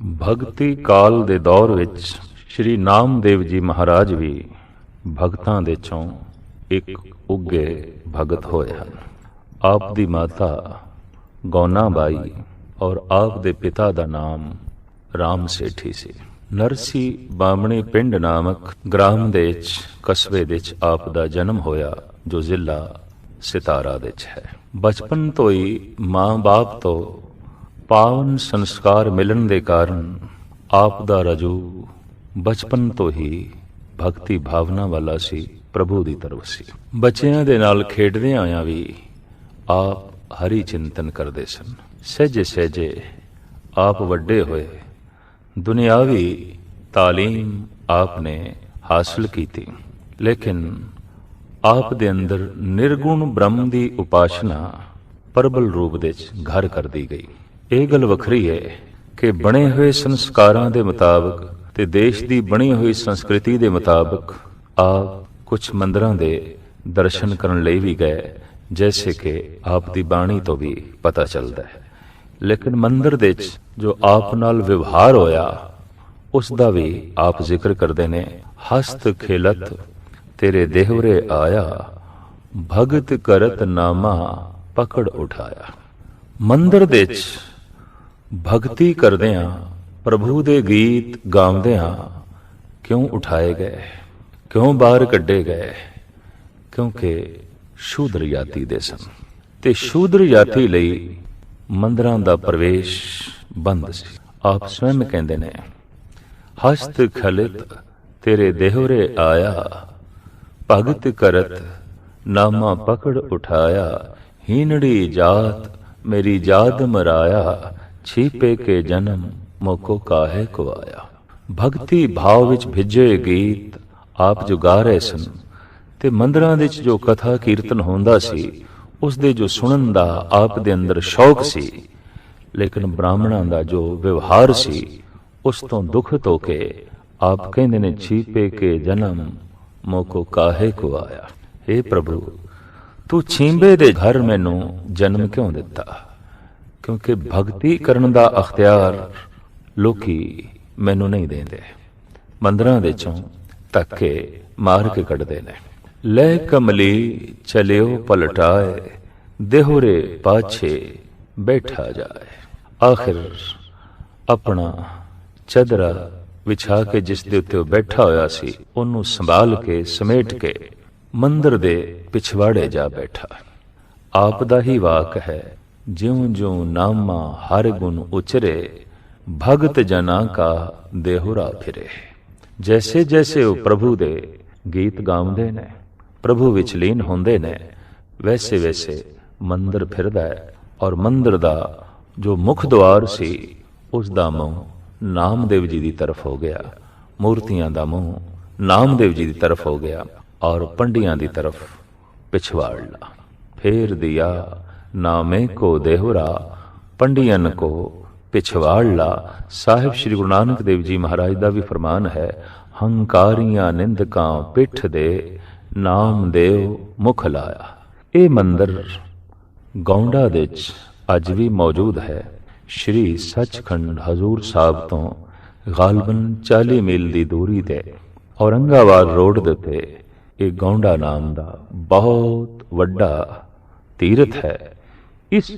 ਭਗਤੀ ਕਾਲ ਦੇ ਦੌਰ ਵਿੱਚ ਸ਼੍ਰੀ ਨਾਮਦੇਵ ਜੀ ਮਹਾਰਾਜ ਵੀ ਭਗਤਾਂ ਦੇ ਚੋਂ ਇੱਕ ਉੱਗੇ ਭਗਤ ਹੋਏ ਹਨ। ਆਪ ਦੀ ਮਾਤਾ ਗੌਨਾ ਬਾਈ ਔਰ ਆਪ ਦੇ ਪਿਤਾ ਦਾ ਨਾਮ ਰਾਮ ਸੇਠੀ ਸੀ। ਨਰਸੀ ਬਾਮਣੀ ਪਿੰਡ ਨਾਮਕ ਗ੍ਰਾਮ ਦੇ ਵਿੱਚ ਕਸਬੇ ਦੇ ਵਿੱਚ ਆਪ ਦਾ ਜਨਮ ਹੋਇਆ, ਜੋ ਜ਼ਿਲ੍ਹਾ ਸਿਤਾਰਾ ਦੇ ਵਿੱਚ ਹੈ। ਬਚਪਨ ਤੋਂ ਹੀ ਮਾਂ-ਬਾਪ ਤੋਂ ਪਾਵਨ ਸੰਸਕਾਰ ਮਿਲਣ ਦੇ ਕਾਰਨ ਆਪ ਦਾ ਰਜੂ ਬਚਪਨ ਤੋਂ ਹੀ ਭਗਤੀ ਭਾਵਨਾ ਵਾਲਾ ਸੀ, ਪ੍ਰਭੂ ਦੀ ਤਰਫ ਸੀ। ਬੱਚਿਆਂ ਦੇ ਨਾਲ ਖੇਡਦਿਆਂ ਆਇਆਂ ਵੀ ਆਪ ਹਰੀ ਚਿੰਤਨ ਕਰਦੇ ਸਨ। ਸਹਿਜੇ ਸਹਿਜੇ ਆਪ ਵੱਡੇ ਹੋਏ। ਦੁਨਿਆਵੀ ਤਾਲੀਮ ਆਪ ਨੇ ਹਾਸਲ ਕੀਤੀ, ਲੇਕਿਨ ਆਪ ਦੇ ਅੰਦਰ ਨਿਰਗੁਣ ਬ੍ਰਹਮ ਦੀ ਉਪਾਸਨਾ ਪ੍ਰਬਲ ਰੂਪ ਵਿੱਚ ਘਰ ਕਰਦੀ ਗਈ। ਇਹ ਗੱਲ ਵੱਖਰੀ ਹੈ ਕਿ ਬਣੇ ਹੋਏ ਸੰਸਕਾਰਾਂ ਦੇ ਮੁਤਾਬਕ ਤੇ ਦੇਸ਼ ਦੀ ਬਣੀ ਹੋਈ ਸੰਸਕ੍ਰਿਤੀ ਦੇ ਮੁਤਾਬਕ ਆਪ ਕੁਝ ਮੰਦਰਾਂ ਦੇ ਦਰਸ਼ਨ ਕਰਨ ਲਈ ਵੀ ਗਏ, ਜੈਸੇ ਕਿ ਆਪ ਦੀ ਬਾਣੀ ਤੋਂ ਵੀ ਪਤਾ ਚੱਲਦਾ ਹੈ। ਲੇਕਿਨ ਮੰਦਰ ਦੇ ਵਿੱਚ ਜੋ ਆਪ ਨਾਲ ਵਿਵਹਾਰ ਹੋਇਆ ਉਸ ਦਾ ਵੀ ਆਪ ਜ਼ਿਕਰ ਕਰਦੇ ਨੇ। ਹਸਤ ਖੇਲਤ ਤੇਰੇ ਦੇਹਵਰੇ ਆਇਆ, ਭਗਤ ਕਰਤ ਨਾਮਾ ਪਕੜ ਉਠਾਇਆ। ਮੰਦਰ ਦੇ ਵਿੱਚ ਭਗਤੀ ਕਰਦਿਆਂ, ਪ੍ਰਭੂ ਦੇ ਗੀਤ ਗਾਉਂਦਿਆਂ ਕਿਉਂ ਉਠਾਏ ਗਏ, ਕਿਉਂ ਬਾਹਰ ਕੱਢੇ ਗਏ? ਕਿਉਂਕਿ ਸ਼ੂਦਰ ਜਾਤੀ ਦੇ ਸਨ ਤੇ ਸ਼ੂਦਰ ਜਾਤੀ ਲਈ ਮੰਦਰਾਂ ਦਾ ਪ੍ਰਵੇਸ਼ ਬੰਦ ਸੀ। ਆਪ ਸਵੈਮ ਕਹਿੰਦੇ ਨੇ, ਹਸਤ ਖਲਿਤ ਤੇਰੇ ਦੇਹਰੇ ਆਇਆ, ਭਗਤ ਕਰਤ ਨਾਮਾ ਪਕੜ ਉਠਾਇਆ। ਹੀਨੜੀ ਜਾਤ ਮੇਰੀ ਜਾਦ ਮਰਾਇਆ, ਛੀਪੇ ਕੇ ਜਨਮ ਮੋਕੋ ਕਾਹੇ ਕੋ ਆਇਆ। ਭਗਤੀ ਭਾਵ ਵਿੱਚ ਭਿੱਜੇ ਗੀਤ ਆਪ ਜੋ ਗਾ ਰਹੇ ਸਨ ਤੇ ਮੰਦਰਾਂ ਵਿੱਚ ਜੋ ਕਥਾ ਕੀਰਤਨ ਹੁੰਦਾ ਸੀ ਉਸ ਦੇ ਜੋ ਸੁਣਨ ਦਾ ਆਪ ਦੇ ਅੰਦਰ ਸ਼ੌਕ ਸੀ, ਲੇਕਿਨ ਬ੍ਰਾਹਮਣਾਂ ਦਾ ਜੋ ਵਿਵਹਾਰ ਸੀ ਉਸ ਤੋਂ ਦੁਖਤ ਹੋ ਕੇ ਆਪ ਕਹਿੰਦੇ ਨੇ, ਛੀਪੇ ਕੇ ਜਨਮ ਮੋਕੋ ਕਾਹੇ ਕੋ ਆਇਆ। हे ਪ੍ਰਭੂ, ਤੂੰ ਛੀਂਬੇ ਦੇ ਘਰ ਮੈਨੂੰ ਜਨਮ ਕਿਉਂ ਦਿੱਤਾ? ਕਿਉਂਕਿ ਭਗਤੀ ਕਰਨ ਦਾ ਅਖਤਿਆਰ ਲੋਕੀ ਮੈਨੂੰ ਨਹੀਂ ਦਿੰਦੇ। ਮੰਦਰਾਂ ਦੇ ਚੋਂ ਧੱਕੇ ਮਾਰ ਕੇ ਕੱਢਦੇ ਨੇ। ਲੈ ਕਮਲੀ ਚਲਿਓ ਪਲਟਾਏ, ਦੇਹੁਰੇ ਪਾਛੇ ਬੈਠਾ ਜਾਏ। ਆਖਿਰ ਆਪਣਾ ਚਦਰਾ ਵਿਛਾ ਕੇ ਜਿਸ ਦੇ ਉੱਤੇ ਉਹ ਬੈਠਾ ਹੋਇਆ ਸੀ ਉਹਨੂੰ ਸੰਭਾਲ ਕੇ ਸਮੇਟ ਕੇ ਮੰਦਰ ਦੇ ਪਿਛਵਾੜੇ ਜਾ ਬੈਠਾ। ਆਪ ਦਾ ਹੀ ਵਾਕ ਹੈ, ਜਿਉਂ ਜਿਉਂ ਨਾਮਾ ਹਰ ਗੁਣ ਉਚਰੇ, ਭਗਤ ਜਨਾ ਕਾ ਦੇਹੁਰਾ ਫਿਰੇ। ਜੈਸੇ ਜੈਸੇ ਉਹ ਪ੍ਰਭੂ ਦੇ ਗੀਤ ਗਾਉਂਦੇ ਨੇ, ਪ੍ਰਭੂ ਵਿੱਚ ਲੀਨ ਹੁੰਦੇ ਨੇ, ਵੈਸੇ ਵੈਸੇ ਮੰਦਰ ਫਿਰਦਾ ਹੈ। ਔਰ ਮੰਦਰ ਦਾ ਜੋ ਮੁੱਖ ਦੁਆਰ ਸੀ ਉਸ ਦਾ ਮੂੰਹ ਨਾਮਦੇਵ ਜੀ ਦੀ ਤਰਫ ਹੋ ਗਿਆ, ਮੂਰਤੀਆਂ ਦਾ ਮੂੰਹ ਨਾਮਦੇਵ ਜੀ ਦੀ ਤਰਫ ਹੋ ਗਿਆ ਔਰ ਪੰਡਿਆਂ ਦੀ ਤਰਫ ਪਿਛਵਾੜ ਲਾ। ਫੇਰ ਦਿਆ ਨਾਮੇ ਕੋ ਦੇਹੁਰਾ, ਪੰਡਿयन ਕੋ ਪਿਛਵਾੜ ਲਾ। ਸਾਹਿਬ ਸ਼੍ਰੀ ਗੁਰੂ ਨਾਨਕ ਦੇਵ ਜੀ ਮਹਾਰਾਜ ਦਾ ਵੀ ਫਰਮਾਨ ਹੈ, ਹੰਕਾਰੀਆਂ ਨਿੰਦਕਾਂ ਪਿੱਠ ਦੇ, ਨਾਮਦੇਵ ਮੁਖ ਲਾਇਆ। ਇਹ ਮੰਦਰ ਗੌਂਡਾ ਦੇ ਵਿੱਚ ਅੱਜ ਵੀ ਮੌਜੂਦ ਹੈ। ਸ਼੍ਰੀ ਸੱਚਖੰਡ ਹਜ਼ੂਰ ਸਾਹਿਬ ਤੋਂ ਗਾਲਬਨ 40 ਮੀਲ ਦੀ ਦੂਰੀ ਤੇ ਔਰੰਗਾਬਾਦ ਰੋਡ ਦੇ ਉੱਤੇ ਇਹ ਗੌਂਡਾ ਨਾਮ ਦਾ ਬਹੁਤ ਵੱਡਾ ਤੀਰਥ ਹੈ। ਇਸ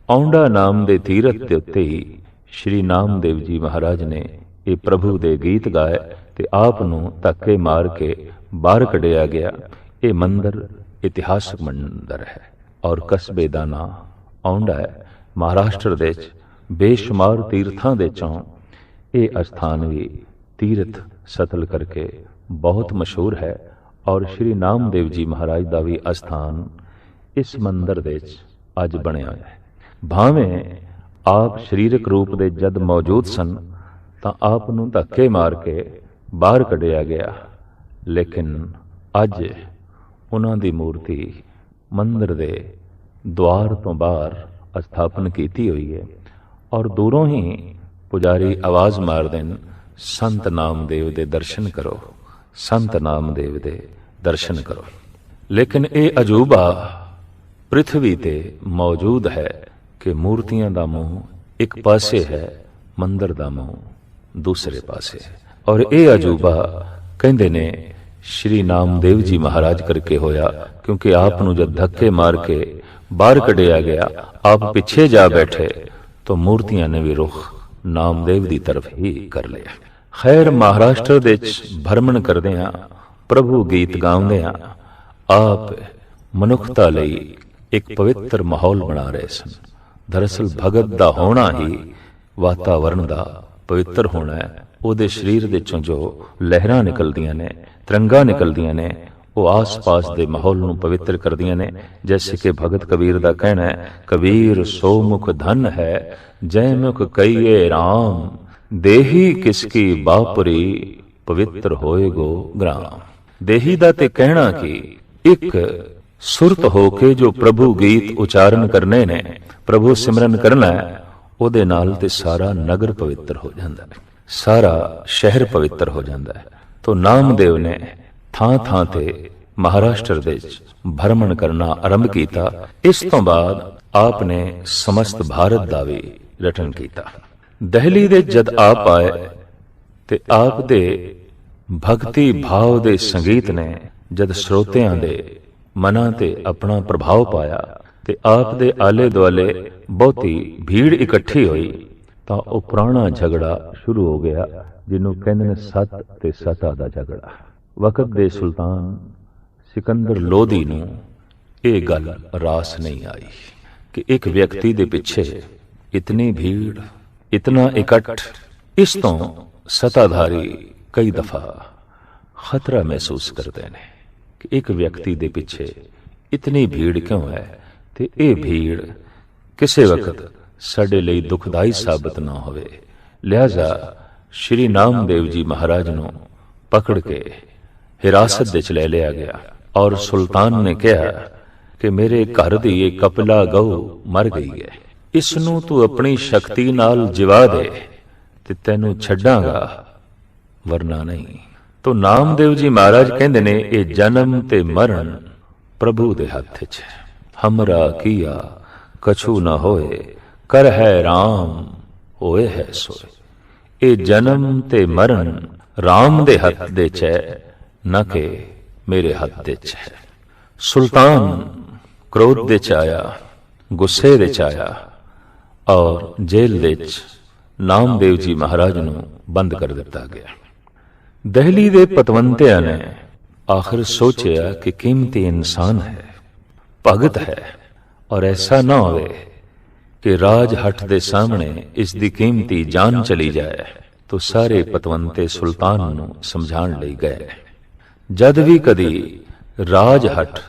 ਔਂਡਾ ਨਾਮ ਦੇ ਤੀਰਥ ਦੇ ਉੱਤੇ ਹੀ ਸ਼੍ਰੀ ਨਾਮਦੇਵ ਜੀ ਮਹਾਰਾਜ ਨੇ ਇਹ ਪ੍ਰਭੂ ਦੇ ਗੀਤ ਗਾਏ ਤੇ ਆਪ ਨੂੰ ਧੱਕੇ ਮਾਰ ਕੇ ਬਾਹਰ ਕੱਢਿਆ ਗਿਆ। ਇਹ ਮੰਦਰ ਇਤਿਹਾਸਕ ਮੰਦਰ ਹੈ ਔਰ ਕਸਬੇ ਦਾ ਨਾਂ ਔਂਡਾ ਹੈ। ਮਹਾਰਾਸ਼ਟਰ ਦੇ ਵਿੱਚ ਬੇਸ਼ੁਮਾਰ ਤੀਰਥਾਂ ਦੇ ਚੋਂ ਇਹ ਅਸਥਾਨ ਵੀ ਤੀਰਥ ਸਤਲ ਕਰਕੇ ਬਹੁਤ ਮਸ਼ਹੂਰ ਹੈ ਔਰ ਸ਼੍ਰੀ ਨਾਮਦੇਵ ਜੀ ਮਹਾਰਾਜ ਦਾ ਵੀ ਅਸਥਾਨ ਇਸ ਮੰਦਰ ਦੇ ਵਿੱਚ ਅੱਜ ਬਣਿਆ ਹੋਇਆ ਹੈ। ਭਾਵੇਂ ਆਪ ਸਰੀਰਕ ਰੂਪ ਦੇ ਜਦ ਮੌਜੂਦ ਸਨ ਤਾਂ ਆਪ ਨੂੰ ਧੱਕੇ ਮਾਰ ਕੇ ਬਾਹਰ ਕੱਢਿਆ ਗਿਆ, ਲੇਕਿਨ ਅੱਜ ਉਹਨਾਂ ਦੀ ਮੂਰਤੀ ਮੰਦਰ ਦੇ ਦੁਆਰ ਤੋਂ ਬਾਹਰ ਸਥਾਪਨ ਕੀਤੀ ਹੋਈ ਹੈ ਔਰ ਦੂਰੋਂ ਹੀ ਪੁਜਾਰੀ ਆਵਾਜ਼ ਮਾਰਦੇ ਨੇ, ਸੰਤ ਨਾਮਦੇਵ ਦੇ ਦਰਸ਼ਨ ਕਰੋ, ਸੰਤ ਨਾਮਦੇਵ ਦੇ ਦਰਸ਼ਨ ਕਰੋ। ਲੇਕਿਨ ਇਹ ਅਜੂਬਾ ਪ੍ਰਿਥਵੀ ਤੇ ਮੌਜੂਦ ਹੈ ਕਿ ਮੂਰਤੀਆਂ ਦਾ ਮੂੰਹ ਇੱਕ ਪਾਸੇ ਹੈ, ਮੰਦਰ ਦਾ ਮੂੰਹ ਦੂਸਰੇ ਪਾਸੇ। ਔਰ ਇਹ ਅਜੂਬਾ ਕਹਿੰਦੇ ਨੇ ਸ਼੍ਰੀ ਨਾਮਦੇਵ ਜੀ ਮਹਾਰਾਜ ਕਰਕੇ ਹੋਇਆ, ਕਿਉਂਕਿ ਆਪ ਨੂੰ ਜਦ ਧੱਕੇ ਮਾਰ ਕੇ ਬਾਹਰ ਕੱਢਿਆ ਗਿਆ, ਆਪ ਪਿੱਛੇ ਜਾ ਬੈਠੇ ਤਾਂ ਮੂਰਤੀਆਂ ਨੇ ਵੀ ਰੁਖ ਨਾਮਦੇਵ ਦੀ ਤਰਫ ਹੀ ਕਰ ਲਿਆ। ਖੈਰ, ਮਹਾਰਾਸ਼ਟਰ ਦੇ ਵਿੱਚ ਭਰਮਣ ਕਰਦਿਆਂ, ਪ੍ਰਭੂ ਗੀਤ ਗਾਉਂਦਿਆਂ ਆਪ ਮਨੁੱਖਤਾ ਲਈ ਇੱਕ ਪਵਿੱਤਰ ਮਾਹੌਲ ਬਣਾ ਰਹੇ ਸਨ। ਦਰਅਸਲ ਭਗਤ ਦਾ ਹੋਣਾ ਹੀ ਵਾਤਾਵਰਣ ਦਾ ਪਵਿੱਤਰ ਹੋਣਾ ਹੈ। ਉਹਦੇ ਸਰੀਰ ਦੇ ਚੋਂ ਜੋ ਲਹਿਰਾਂ ਨਿਕਲਦੀਆਂ ਨੇ, ਤਿਰੰਗਾ ਨਿਕਲਦੀਆਂ ਨੇ, ਉਹ ਆਸ-ਪਾਸ ਦੇ ਮਾਹੌਲ ਨੂੰ ਪਵਿੱਤਰ ਕਰਦੀਆਂ ਨੇ। ਜੈਸੇ ਕਿ ਭਗਤ ਕਬੀਰ ਦਾ ਕਹਿਣਾ ਹੈ, ਕਬੀਰ ਸੋ ਮੁਖ ਧਨ ਹੈ, ਜੈ ਮੁਖ ਕਈਏ ਰਾਮ, ਦੇਹੀ ਕਿਸਕੀ ਬਾਪੁਰੀ, ਪਵਿੱਤਰ ਹੋਏਗੋ ਗ੍ਰਾਮ। ਦੇਹੀ ਦਾ ਤੇ ਕਹਿਣਾ ਕਿ ਇੱਕ ਸੁਰਤ ਹੋ ਕੇ ਜੋ ਪ੍ਰਭੂ ਗੀਤ ਉਚਾਰਨ ਕਰਨੇ ਨੇ, ਪ੍ਰਭੂ ਸਿਮਰਨ ਕਰਨਾ ਹੈ, ਉਹਦੇ ਨਾਲ ਤੇ ਸਾਰਾ ਨਗਰ ਪਵਿੱਤਰ ਹੋ ਜਾਂਦਾ ਹੈ, ਸਾਰਾ ਸ਼ਹਿਰ ਪਵਿੱਤਰ ਹੋ ਜਾਂਦਾ ਹੈ। ਤੋ ਨਾਮਦੇਵ ਨੇ ਥਾਂ ਥਾਂ ਤੇ ਮਹਾਰਾਸ਼ਟਰ ਦੇ ਵਿੱਚ ਭਰਮਣ ਕਰਨਾ ਆਰੰਭ ਕੀਤਾ। ਇਸ ਤੋਂ ਬਾਅਦ ਆਪ ਨੇ ਸਮਸਤ ਭਾਰਤ ਦਾ ਵੀ ਰਟਨ ਕੀਤਾ। ਦਿੱਲੀ ਦੇ ਜਦ ਆਪ ਆਏ ਤੇ ਆਪ ਦੇ ਭਗਤੀ ਭਾਵ ਦੇ ਸੰਗੀਤ ਨੇ ਜਦ ਸਰੋਤਿਆਂ ਦੇ ਮਨਾਂ ਤੇ ਆਪਣਾ ਪ੍ਰਭਾਵ ਪਾਇਆ ਤੇ ਆਪ ਦੇ ਆਲੇ ਦੁਆਲੇ ਬਹੁਤੀ ਭੀੜ ਇਕੱਠੀ ਹੋਈ, ਤਾਂ ਉਹ ਪੁਰਾਣਾ ਝਗੜਾ ਸ਼ੁਰੂ ਹੋ ਗਿਆ, ਜਿਹਨੂੰ ਕਹਿੰਦੇ ਨੇ ਸੱਤ ਤੇ ਸਤਾ ਦਾ ਝਗੜਾ। ਵਕਤ ਦੇ ਸੁਲਤਾਨ ਸਿਕੰਦਰ ਲੋਧੀ ਨੂੰ ਇਹ ਗੱਲ ਰਾਸ ਨਹੀਂ ਆਈ ਕਿ ਇੱਕ ਵਿਅਕਤੀ ਦੇ ਪਿੱਛੇ ਇਤਨੀ ਭੀੜ, ਇਤਨਾ ਇਕੱਠ। ਇਸ ਤੋਂ ਸਤਾਧਾਰੀ ਕਈ ਦਫਾ ਖਤਰਾ ਮਹਿਸੂਸ ਕਰਦੇ ਨੇ ਕਿ ਇੱਕ ਵਿਅਕਤੀ ਦੇ ਪਿੱਛੇ ਇਤਨੀ ਭੀੜ ਕਿਉਂ ਹੈ, ਤੇ ਇਹ ਭੀੜ ਕਿਸੇ ਵਕਤ ਸਾਡੇ ਲਈ ਦੁਖਦਾਈ ਸਾਬਤ ਨਾ ਹੋਵੇ। ਲਿਹਾਜ਼ਾ ਸ਼੍ਰੀ ਨਾਮਦੇਵ ਜੀ ਮਹਾਰਾਜ ਨੂੰ ਪਕੜ ਕੇ ਹਿਰਾਸਤ ਵਿੱਚ ਲੈ ਲਿਆ ਗਿਆ ਔਰ ਸੁਲਤਾਨ ਨੇ ਕਿਹਾ ਕਿ ਮੇਰੇ ਘਰ ਦੀ ਇਹ ਕਪਲਾ ਗਊ ਮਰ ਗਈ ਹੈ, ਇਸ ਨੂੰ ਤੂੰ ਆਪਣੀ ਸ਼ਕਤੀ ਨਾਲ ਜਿਵਾ ਦੇ ਤੇ ਤੈਨੂੰ ਛੱਡਾਂਗਾ, ਵਰਨਾ ਨਹੀਂ। ਤੋ ਨਾਮਦੇਵ ਜੀ ਮਹਾਰਾਜ ਕਹਿੰਦੇ ਨੇ ਇਹ ਜਨਮ ਤੇ ਮਰਨ ਪ੍ਰਭੂ ਦੇ ਹੱਥ 'ਚ ਹੈ। ਹਮਰਾ ਕੀਆ ਕਛੂ ਨਾ ਹੋਏ, ਕਰ ਹੈ ਰਾਮ ਹੋਏ ਹੈ ਸੋਏ। ਇਹ ਜਨਮ ਤੇ ਮਰਨ ਰਾਮ ਦੇ ਹੱਥ ਦੇ 'ਚ ਹੈ, ਨਾ ਕਿ ਮੇਰੇ ਹੱਥ ਦੇ 'ਚ ਹੈ। ਸੁਲਤਾਨ ਕ੍ਰੋਧ ਦੇ 'ਚ ਆਇਆ, ਗੁੱਸੇ ਦੇ 'ਚ ਆਇਆ ਔਰ ਜੇਲ੍ਹ ਦੇ 'ਚ ਨਾਮਦੇਵ ਜੀ ਮਹਾਰਾਜ ਨੂੰ ਬੰਦ ਕਰ ਦਿੱਤਾ ਗਿਆ। ਦਿੱਲੀ ਦੇ ਪਤਵੰਤਿਆਂ ਨੇ ਆਖਿਰ ਸੋਚਿਆ ਕਿ ਕੀਮਤੀ ਇਨਸਾਨ ਹੈ, ਭਗਤ ਹੈ, ਔਰ ਐਸਾ ਨਾ ਹੋਵੇ ਕਿ ਰਾਜ ਹੱਟ ਦੇ ਸਾਹਮਣੇ ਇਸ ਦੀ ਕੀਮਤੀ ਜਾਨ ਚਲੀ ਜਾਏ। ਤੋ ਸਾਰੇ ਪਤਵੰਤੇ ਸੁਲਤਾਨ ਨੂੰ ਸਮਝਾਉਣ ਲਈ ਗਏ। ਜਦ ਵੀ ਕਦੀ ਰਾਜ ਹੱਟ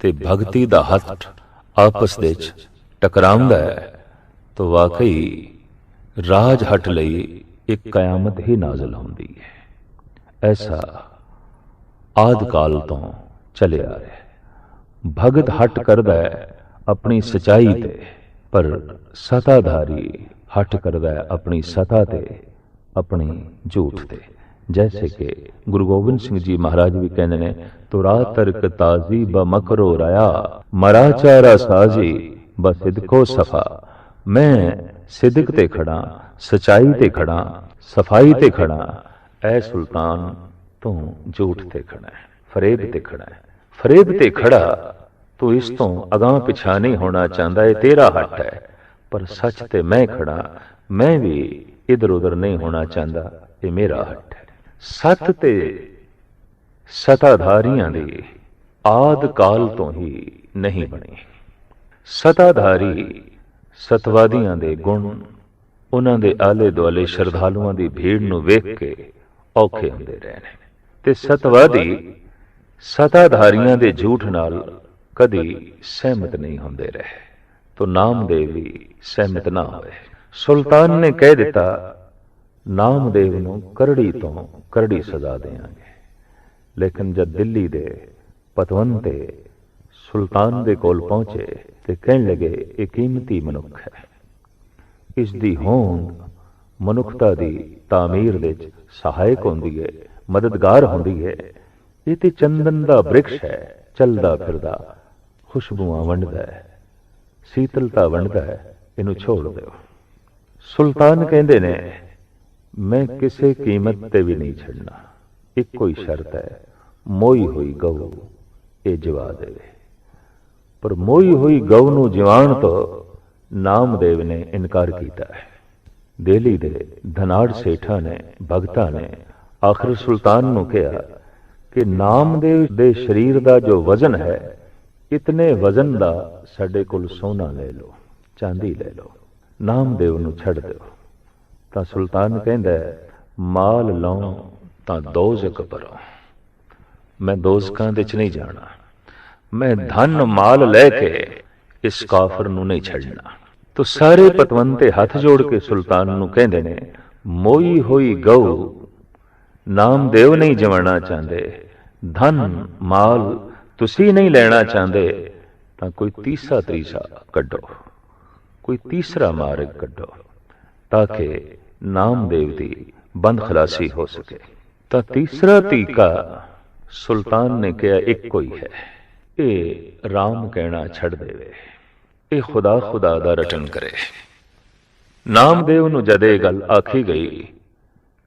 ਤੇ ਭਗਤੀ ਦਾ ਹੱਥ ਆਪਸ ਵਿੱਚ ਟਕਰਾਉਂਦਾ ਹੈ, ਤੋ ਵਾਕਈ ਰਾਜ ਹੱਟ ਲਈ ਇੱਕ ਕਿਆਮਤ ਹੀ ਨਾਜ਼ਲ ਹੁੰਦੀ ਹੈ। ਐਸਾ ਆਦਿ ਕਾਲ ਤੋਂ ਚੱਲਿਆ ਆ ਰਿਹਾ। ਭਗਤ ਹੱਟ ਕਰਦਾ ਹੈ ਆਪਣੀ ਸਚਾਈ ਤੇ, ਪਰ ਸਤਾਧਾਰੀ ਹੱਟ ਕਰਦਾ ਹੈ ਆਪਣੀ ਸਤਾ ਤੇ, ਆਪਣੀ ਝੂਠ ਤੇ। ਜੈਸੇ ਕਿ ਗੁਰੂ ਗੋਬਿੰਦ ਸਿੰਘ ਜੀ ਮਹਾਰਾਜ ਵੀ ਕਹਿੰਦੇ ਨੇ, ਤੁਰਾ ਤਰਕ ਤਾਜ਼ੀ ਬ ਮਕਰੋ ਰਾਇਆ, ਮਰਾ ਚਾਰਾ ਸਾਜੀ ਬ ਸਿਦਕੋ ਸਫਾ। ਮੈਂ ਸਿਦਕ ਤੇ ਖੜਾ, ਸਚਾਈ ਤੇ ਖੜਾ, ਸਫਾਈ ਤੇ ਖੜਾ। ਐ ਸੁਲਤਾਨ ਤੂੰ ਝੂਠ ਤੇ ਖੜਾ ਹੈ, ਫਰੇਬ ਤੇ ਖੜਾ ਹੈ। ਫਰੇਬ ਤੇ ਖੜਾ ਤੂੰ ਇਸ ਤੋਂ ਅਗਾਂਹ ਪਿਛਾਂ ਨਹੀਂ ਹੋਣਾ ਚਾਹੁੰਦਾ, ਇਹ ਤੇਰਾ ਹੱਟ ਹੈ। ਪਰ ਸੱਚ ਤੇ ਮੈਂ ਖੜਾ, ਮੈਂ ਵੀ ਇਧਰ ਉਧਰ ਨਹੀਂ ਹੋਣਾ ਚਾਹੁੰਦਾ, ਇਹ ਮੇਰਾ ਹੱਟ ਹੈ। ਸੱਤ ਤੇ ਸਤਾਧਾਰੀਆਂ ਦੀ ਆਦ ਕਾਲ ਤੋਂ ਹੀ ਨਹੀਂ ਬਣੀ। ਸਤਾਧਾਰੀ ਸਤਵਾਦੀਆਂ ਦੇ ਗੁਣ, ਉਹਨਾਂ ਦੇ ਆਲੇ ਦੁਆਲੇ ਸ਼ਰਧਾਲੂਆਂ ਦੀ ਭੀੜ ਨੂੰ ਵੇਖ ਕੇ ਔਖੇ ਹੁੰਦੇ ਰਹੇ ਨੇ, ਤੇ ਸਤਵਾਦੀ ਸਤਾਧਾਰੀਆਂ ਦੇ ਝੂਠ ਨਾਲ ਕਦੀ ਸਹਿਮਤ ਨਹੀਂ ਹੁੰਦੇ ਰਹੇ। ਤੋ ਨਾਮਦੇਵ ਵੀ ਸਹਿਮਤ ਨਾ ਹੋਏ। ਸੁਲਤਾਨ ਨੇ ਕਹਿ ਦਿੱਤਾ, ਨਾਮਦੇਵ ਨੂੰ ਕਰੜੀ ਤੋਂ ਕਰੜੀ ਸਜ਼ਾ ਦੇਵਾਂਗੇ। ਲੇਕਿਨ ਜਦ ਦਿੱਲੀ ਦੇ ਪਤਵੰਤੇ ਸੁਲਤਾਨ ਦੇ ਕੋਲ ਪਹੁੰਚੇ ਤੇ ਕਹਿਣ ਲੱਗੇ, ਇਹ ਕੀਮਤੀ ਮਨੁੱਖ ਹੈ, ਇਸ ਦੀ ਹੋਂਦ ਮਨੁੱਖਤਾ ਦੀ ਤਾਮੀਰ ਵਿੱਚ ਸਹਾਇਕ ਹੁੰਦੀ ਹੈ, ਮਦਦਗਾਰ ਹੁੰਦੀ ਹੈ। ਇਹ ਤੇ ਚੰਦਨ ਦਾ ਬ੍ਰਿਕਸ਼ ਹੈ, ਚੱਲਦਾ ਫਿਰਦਾ, ਖੁਸ਼ਬੂਆਂ ਵੰਡਦਾ ਹੈ, ਸੀਤਲਤਾ ਵੰਡਦਾ ਹੈ, ਇਹਨੂੰ ਛੋੜ ਦਿਓ। ਸੁਲਤਾਨ ਕਹਿੰਦੇ ਨੇ ਮੈਂ ਕਿਸੇ ਕੀਮਤ ਤੇ ਵੀ ਨਹੀਂ ਛੱਡਣਾ, ਇੱਕੋ ਹੀ ਸ਼ਰਤ ਹੈ, ਮੋਈ ਹੋਈ ਗਊ ਇਹ ਜਵਾ ਦੇਵੇ। ਪਰ ਮੋਈ ਹੋਈ ਗਊ ਨੂੰ ਜਵਾਨ ਤੋਂ ਨਾਮਦੇਵ ਨੇ ਇਨਕਾਰ ਕੀਤਾ ਹੈ। ਦਿੱਲੀ ਦੇ ਧਨਾੜ ਸੇਠਾਂ ਨੇ, ਭਗਤਾਂ ਨੇ ਆਖਰ ਸੁਲਤਾਨ ਨੂੰ ਕਿਹਾ ਕਿ ਨਾਮਦੇਵ ਦੇ ਸਰੀਰ ਦਾ ਜੋ ਵਜ਼ਨ ਹੈ, ਇਤਨੇ ਵਜ਼ਨ ਦਾ ਸਾਡੇ ਕੋਲ ਸੋਨਾ ਲੈ ਲਓ, ਚਾਂਦੀ ਲੈ ਲਓ, ਨਾਮਦੇਵ ਨੂੰ ਛੱਡ ਦਿਓ। ਤਾਂ ਸੁਲਤਾਨ ਕਹਿੰਦਾ ਮਾਲ ਲਓ ਤਾਂ ਦੋਜ਼ਖ ਭਰੋ, ਮੈਂ ਦੋਜ਼ਖਾਂ ਦੇ ਚ ਨਹੀਂ ਜਾਣਾ, ਮੈਂ ਧਨ ਮਾਲ ਲੈ ਕੇ ਇਸ ਕਾਫਰ ਨੂੰ ਨਹੀਂ ਛੱਡਣਾ। ਤੋ ਸਾਰੇ ਪਤਵੰਤੇ ਹੱਥ ਜੋੜ ਕੇ ਸੁਲਤਾਨ ਨੂੰ ਕਹਿੰਦੇ ਨੇ ਮੋਈ ਹੋਈ ਗਊ ਨਾਮਦੇਵ ਨਹੀਂ ਜਵਾਣਾ ਚਾਹੁੰਦੇ, ਧਨ ਮਾਲ ਤੁਸੀਂ ਨਹੀਂ ਲੈਣਾ ਚਾਹੁੰਦੇ, ਤਾਂ ਕੋਈ ਤੀਸਰਾ ਤਰੀਸਾ ਕੱਢੋ, ਕੋਈ ਤੀਸਰਾ ਮਾਰਗ ਕੱਢੋ ਤਾਂ ਕਿ ਨਾਮਦੇਵ ਦੀ ਬੰਦ ਖਲਾਸੀ ਹੋ ਸਕੇ। ਤਾਂ ਤੀਸਰਾ ਤਰੀਕਾ ਸੁਲਤਾਨ ਨੇ ਕਿਹਾ ਇੱਕੋ ਹੀ ਹੈ, ਇਹ ਰਾਮ ਕਹਿਣਾ ਛੱਡ ਦੇਵੇ, ਇਹ ਖੁਦਾ ਖੁਦਾ ਦਾ ਰਟਨ ਕਰੇ। ਨਾਮਦੇਵ ਨੂੰ ਜਦ ਇਹ ਗੱਲ ਆਖੀ ਗਈ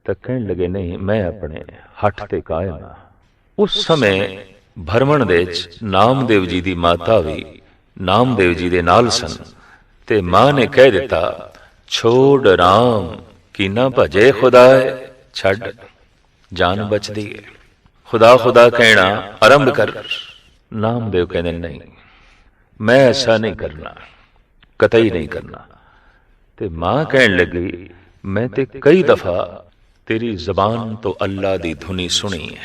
ਤਾਂ ਕਹਿਣ ਲੱਗੇ ਨਹੀਂ, ਮੈਂ ਆਪਣੇ ਹੱਠ ਤੇ ਕਾਇਮ ਹਾਂ। ਉਸ ਸਮੇਂ ਭਰਮਣ ਦੇ ਵਿੱਚ ਨਾਮਦੇਵ ਜੀ ਦੀ ਮਾਤਾ ਵੀ ਨਾਮਦੇਵ ਜੀ ਦੇ ਨਾਲ ਸਨ, ਤੇ ਮਾਂ ਨੇ ਕਹਿ ਦਿੱਤਾ ਛੋੜ ਰਾਮ ਕੀ ਨਾ ਭਜੇ ਖੁਦਾਏ, ਛੱਡ ਜਾਨ ਬਚਦੀ ਹੈ, ਖੁਦਾ ਖੁਦਾ ਕਹਿਣਾ ਆਰੰਭ ਕਰ। ਨਾਮਦੇਵ ਕਹਿੰਦੇ ਨਹੀਂ, ਮੈਂ ਐਸਾ ਨਹੀਂ ਕਰਨਾ, ਕਤਈ ਨਹੀਂ ਕਰਨਾ। ਤੇ ਮਾਂ ਕਹਿਣ ਲੱਗੀ ਮੈਂ ਤੇ ਕਈ ਦਫਾ ਤੇਰੀ ਜ਼ਬਾਨ ਤੋਂ ਅੱਲਾ ਦੀ ਧੁਨੀ ਸੁਣੀ ਹੈ,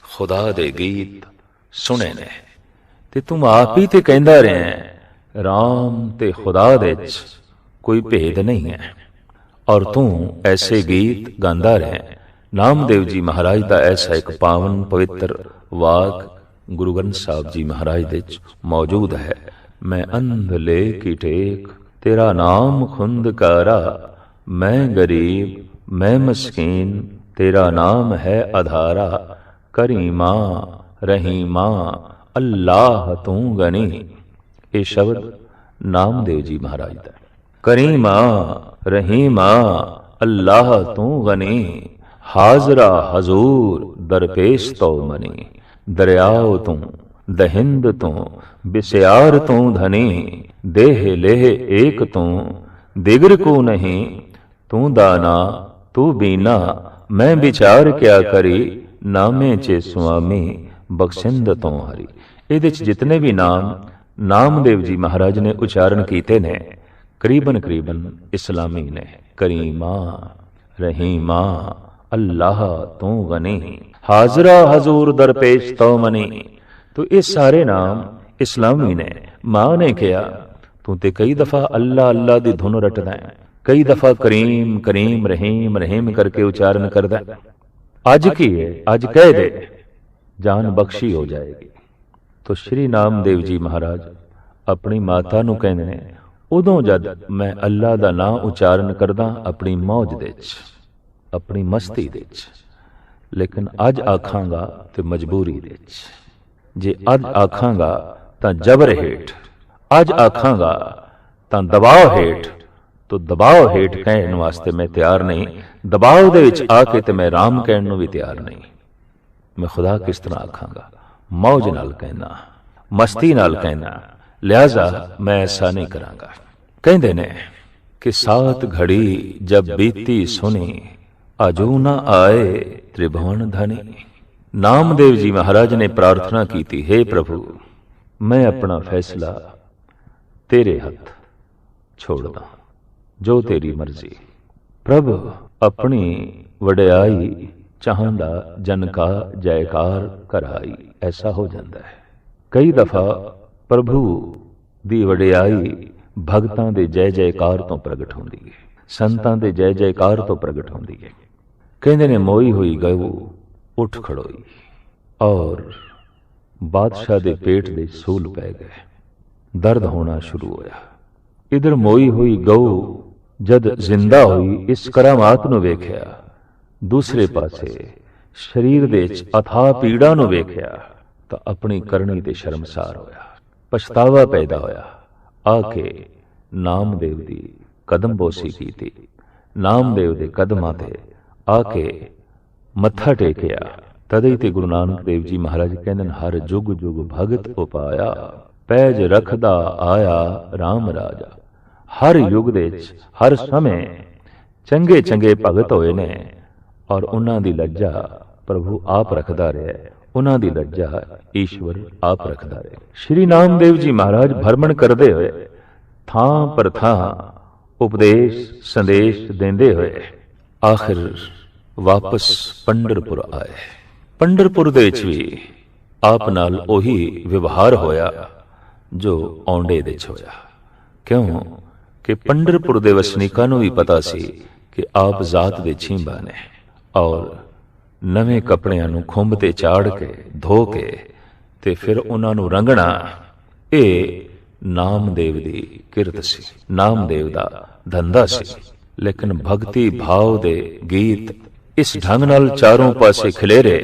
ਖੁਦਾ ਦੇ ਗੀਤ ਸੁਣੇ ਨੇ, ਤੇ ਤੂੰ ਆਪ ਹੀ ਤੇ ਕਹਿੰਦਾ ਰਿਹਾ ਰਾਮ ਤੇ ਖੁਦਾ ਦੇ ਵਿੱਚ ਕੋਈ ਭੇਦ ਨਹੀਂ ਹੈ, ਔਰ ਤੂੰ ਐਸੇ ਗੀਤ ਗਾਉਂਦਾ ਰਿਹਾ। ਨਾਮਦੇਵ ਜੀ ਮਹਾਰਾਜ ਦਾ ਐਸਾ ਇੱਕ ਪਾਵਨ ਪਵਿੱਤਰ ਵਾਕ ਗੁਰੂ ਗ੍ਰੰਥ ਸਾਹਿਬ ਜੀ ਮਹਾਰਾਜ ਦੇ ਵਿੱਚ ਮੌਜੂਦ ਹੈ, ਮੈਂ ਅੰਧ ਲੈ ਕੀ ਟੇਕ ਤੇਰਾ ਨਾਮ ਖੁੰਦਕਾਰਾ, ਮੈਂ ਗਰੀਬ ਮੈਂ ਮਸਕੀਨ ਤੇਰਾ ਨਾਮ ਹੈ ਆਧਾਰਾ, ਕਰੀਮਾ ਰਹੀਮਾ ਅੱਲਾਹ ਤੂੰ ਗਨੀ। ਇਹ ਸ਼ਬਦ ਨਾਮਦੇਵ ਜੀ ਮਹਾਰਾਜ ਦਾ, ਕਰੀਮਾ ਰਹੀਮਾ ਅੱਲਾਹ ਤੂੰ ਗਨੀ, ਹਾਜ਼ਰਾ ਹਜ਼ੂਰ ਦਰਪੇਸ਼ ਤੋ ਮਨੀ, ਦਰਿਆਓ ਤੂੰ ਦਹਿੰਦ ਤੂੰ ਬਿਸਿਆਰ ਤੂੰ ਧਨੀ, ਦੇਹ ਲੇਹ ਏਕ ਤੂੰ ਦਿਗਰ ਕੋ ਨਹੀਂ, ਤੂੰ ਦਾਨਾ ਤੂੰ ਬੀਨਾ ਮੈਂ ਵਿਚਾਰ ਕਿਆ ਕਰੀ, ਨਾਮੇ ਚੇ ਸੁਆਮੀ ਬਖਸ਼ਿੰਦ ਤੋਂ ਹਰੀ। ਇਹਦੇ ਚ ਜਿਤਨੇ ਵੀ ਨਾਮਦੇਵ ਜੀ ਮਹਾਰਾਜ ਨੇ ਉਚਾਰਨ ਕੀਤੇ ਨੇ ਕਰੀਬਨ ਇਸਲਾਮੀ ਨੇ, ਕਰੀਮਾ ਰਹੀਮਾ ਅੱਲਾਹ ਤੂੰ ਗਨੀ, ਹਾਜ਼ਰਾ ਹਜ਼ੂਰ ਦਰਪੇਸ਼ ਤੋ ਮਨੀ। ਤੋ ਇਹ ਸਾਰੇ ਨਾਮ ਇਸਲਾਮੀ ਨੇ। ਮਾਂ ਨੇ ਕਿਹਾ ਤੂੰ ਤੇ ਕਈ ਦਫਾ ਅੱਲਾ ਅੱਲਾ ਦੀ ਧੁਨ ਰਟਦਾ ਹੈ, ਕਈ ਦਫਾ ਕਰੀਮ ਕਰੀਮ ਰਹੀਮ ਰਹੀਮ ਕਰਕੇ ਉਚਾਰਨ ਕਰਦਾ, ਅੱਜ ਕੀ ਹੈ, ਅੱਜ ਕਹਿ ਦੇ ਜਾਨ ਬਖਸ਼ੀ ਹੋ ਜਾਏਗੀ। ਤੋ ਸ਼੍ਰੀ ਨਾਮਦੇਵ ਜੀ ਮਹਾਰਾਜ ਆਪਣੀ ਮਾਤਾ ਨੂੰ ਕਹਿੰਦੇ ਨੇ ਉਦੋਂ ਜਦ ਮੈਂ ਅੱਲਾ ਦਾ ਨਾਂ ਉਚਾਰਨ ਕਰਦਾ ਆਪਣੀ ਮੌਜ ਦੇ ਵਿੱਚ, ਆਪਣੀ ਮਸਤੀ ਦੇ ਵਿੱਚ, ਲੇਕਿਨ ਅੱਜ ਆਖਾਂਗਾ ਤੇ ਮਜਬੂਰੀ ਦੇ ਵਿੱਚ। ਜੇ ਅੱਜ ਆਖਾਂਗਾ ਤਾਂ ਜਬਰ ਹੇਠ, ਅੱਜ ਆਖਾਂਗਾ ਤਾਂ ਦਬਾਅ ਹੇਠ, ਤੋ ਦਬਾਅ ਹੇਠ ਕਹਿਣ ਵਾਸਤੇ ਮੈਂ ਤਿਆਰ ਨਹੀਂ, ਦਬਾਅ ਦੇ ਵਿੱਚ ਆ ਕੇ ਤੇ ਮੈਂ ਰਾਮ ਕਹਿਣ ਨੂੰ ਵੀ ਤਿਆਰ ਨਹੀਂ। ਮੈਂ ਖੁਦਾ ਕਿਸ ਤਰ੍ਹਾਂ ਆਖਾਂਗਾ, ਮੌਜ ਨਾਲ ਕਹਿਣਾ, ਮਸਤੀ ਨਾਲ ਕਹਿਣਾ, ਲਿਹਾਜ਼ਾ ਮੈਂ ਐਸਾ ਨਹੀਂ ਕਰਾਂਗਾ। ਕਹਿੰਦੇ ਨੇ ਕਿ ਸਾਤ ਘੜੀ ਜਬ ਬੀਤੀ ਸੁਣੀ, ਅਜੂ ਨਾ ਆਏ ਤ੍ਰਿਭੁਵਨ ਧਨੀ। ਨਾਮਦੇਵ ਜੀ ਮਹਾਰਾਜ ਨੇ ਪ੍ਰਾਰਥਨਾ ਕੀਤੀ, हे ਪ੍ਰਭੂ ਮੈਂ ਆਪਣਾ ਫੈਸਲਾ ਤੇਰੇ ਹੱਥ ਛੋੜਦਾ, ਜੋ ਤੇਰੀ ਮਰਜ਼ੀ। ਪ੍ਰਭ ਆਪਣੀ ਵਡਿਆਈ ਚਾਹੁੰਦਾ ਜਨ ਕਾ ਜੈਕਾਰ ਕਰਾਈ, ਐਸਾ ਹੋ ਜਾਂਦਾ ਹੈ। ਕਈ ਦਫਾ ਪ੍ਰਭੂ ਦੀ ਵਡਿਆਈ ਭਗਤਾਂ ਦੇ ਜੈ ਜੈਕਾਰ ਤੋਂ ਪ੍ਰਗਟ ਹੁੰਦੀ ਹੈ, ਸੰਤਾਂ ਦੇ ਜੈ ਜੈਕਾਰ ਤੋਂ ਪ੍ਰਗਟ ਹੁੰਦੀ ਹੈ। ਕਹਿੰਦੇ ਨੇ ਮੋਈ ਹੋਈ ਗਊ ਉੱਠ ਖੜੋਈ ਔਰ ਬਾਦਸ਼ਾਹ ਦੇ ਪੇਟ ਦੇ ਸੂਲ ਪੈ ਗਏ, ਦਰਦ ਹੋਣਾ ਸ਼ੁਰੂ ਹੋਇਆ। ਇਧਰ ਮੋਈ ਹੋਈ ਗਊ ਜਦ ਜ਼ਿੰਦਾ ਹੋਈ ਇਸ ਕਰਾਮਾਤ ਨੂੰ ਵੇਖਿਆ, ਦੂਸਰੇ ਪਾਸੇ ਸਰੀਰ ਦੇ ਵਿੱਚ ਅਥਾਹ ਪੀੜਾ ਨੂੰ ਵੇਖਿਆ ਤਾਂ ਆਪਣੀ ਕਰਨੀ ਤੇ ਸ਼ਰਮਸਾਰ ਹੋਇਆ, ਪਛਤਾਵਾ ਪੈਦਾ ਹੋਇਆ। ਆ ਕੇ ਨਾਮਦੇਵ ਦੀ ਕਦਮ ਬੋਸੀ ਕੀਤੀ। ਨਾਮਦੇਵ ਦੇ ਕਦਮਾਂ ਤੇ ਆ ਕੇ ਮੱਥਾ ਟੇਕਿਆ। ਤਦੇ ਤੇ ਗੁਰੂ ਨਾਨਕ ਦੇਵ ਜੀ ਮਹਾਰਾਜ ਕਹਿੰਦੇ ਨੇ, ਹਰ ਜੁਗ ਜੁਗ ਭਗਤ ਉਪਾਇਆ, ਪੈਜ ਰਖਦਾ ਆਇਆ RAM ਰਾਜਾ। ਹਰ ਯੁਗ ਦੇ ਵਿੱਚ ਹਰ ਸਮੇਂ ਚੰਗੇ ਚੰਗੇ ਭਗਤ ਹੋਏ ਨੇ, ਔਰ ਉਹਨਾਂ ਦੀ ਲੱਜਾ ਪ੍ਰਭੂ ਆਪ ਰੱਖਦਾ ਰਿਹਾ, ਉਹਨਾਂ ਦੀ ਲੱਜਾ ਈਸ਼ਵਰ ਆਪ ਰੱਖਦਾ ਰਿਹਾ। ਸ਼੍ਰੀ ਨਾਮਦੇਵ ਜੀ ਮਹਾਰਾਜ ਭਰਮਣ ਕਰਦੇ ਹੋਏ ਥਾਂ ਪਰ ਥਾਂ ਉਪਦੇਸ਼ ਸੰਦੇਸ਼ ਦਿੰਦੇ ਹੋਏ ਆਖਿਰ ਵਾਪਸ ਪੰਢਰਪੁਰ ਆਏ। ਪੰਢਰਪੁਰ ਦੇ ਵਿੱਚ ਵੀ ਆਪ ਨਾਲ ਉਹੀ ਵਿਵਹਾਰ ਹੋਇਆ ਜੋ ਔਂਡੇ ਦੇ ਵਿੱਚ ਹੋਇਆ। ਕਿਉਂ ਕਿ ਪੰਢਰਪੁਰ ਦੇ ਵਸਨੀਕਾਂ ਨੂੰ ਵੀ ਪਤਾ ਸੀ ਕਿ ਆਪ ਜ਼ਾਤ ਦੇ ਛੀਂਬਾ ਨੇ, ਔਰ ਨਵੇਂ ਕੱਪੜਿਆਂ ਨੂੰ ਖੁੰਭ ਤੇ ਚਾੜ ਕੇ ਧੋ ਕੇ ਤੇ ਫਿਰ ਉਹਨਾਂ ਨੂੰ ਰੰਗਣਾ, ਇਹ ਨਾਮਦੇਵ ਦੀ ਕਿਰਤ ਸੀ, ਨਾਮਦੇਵ ਦਾ ਧੰਦਾ ਸੀ। ਲੇਕਿਨ ਭਗਤੀ ਭਾਵ ਦੇ ਗੀਤ ਇਸ ਢੰਗ ਨਾਲ ਚਾਰੋਂ ਪਾਸੇ ਖਿਲੇਰੇ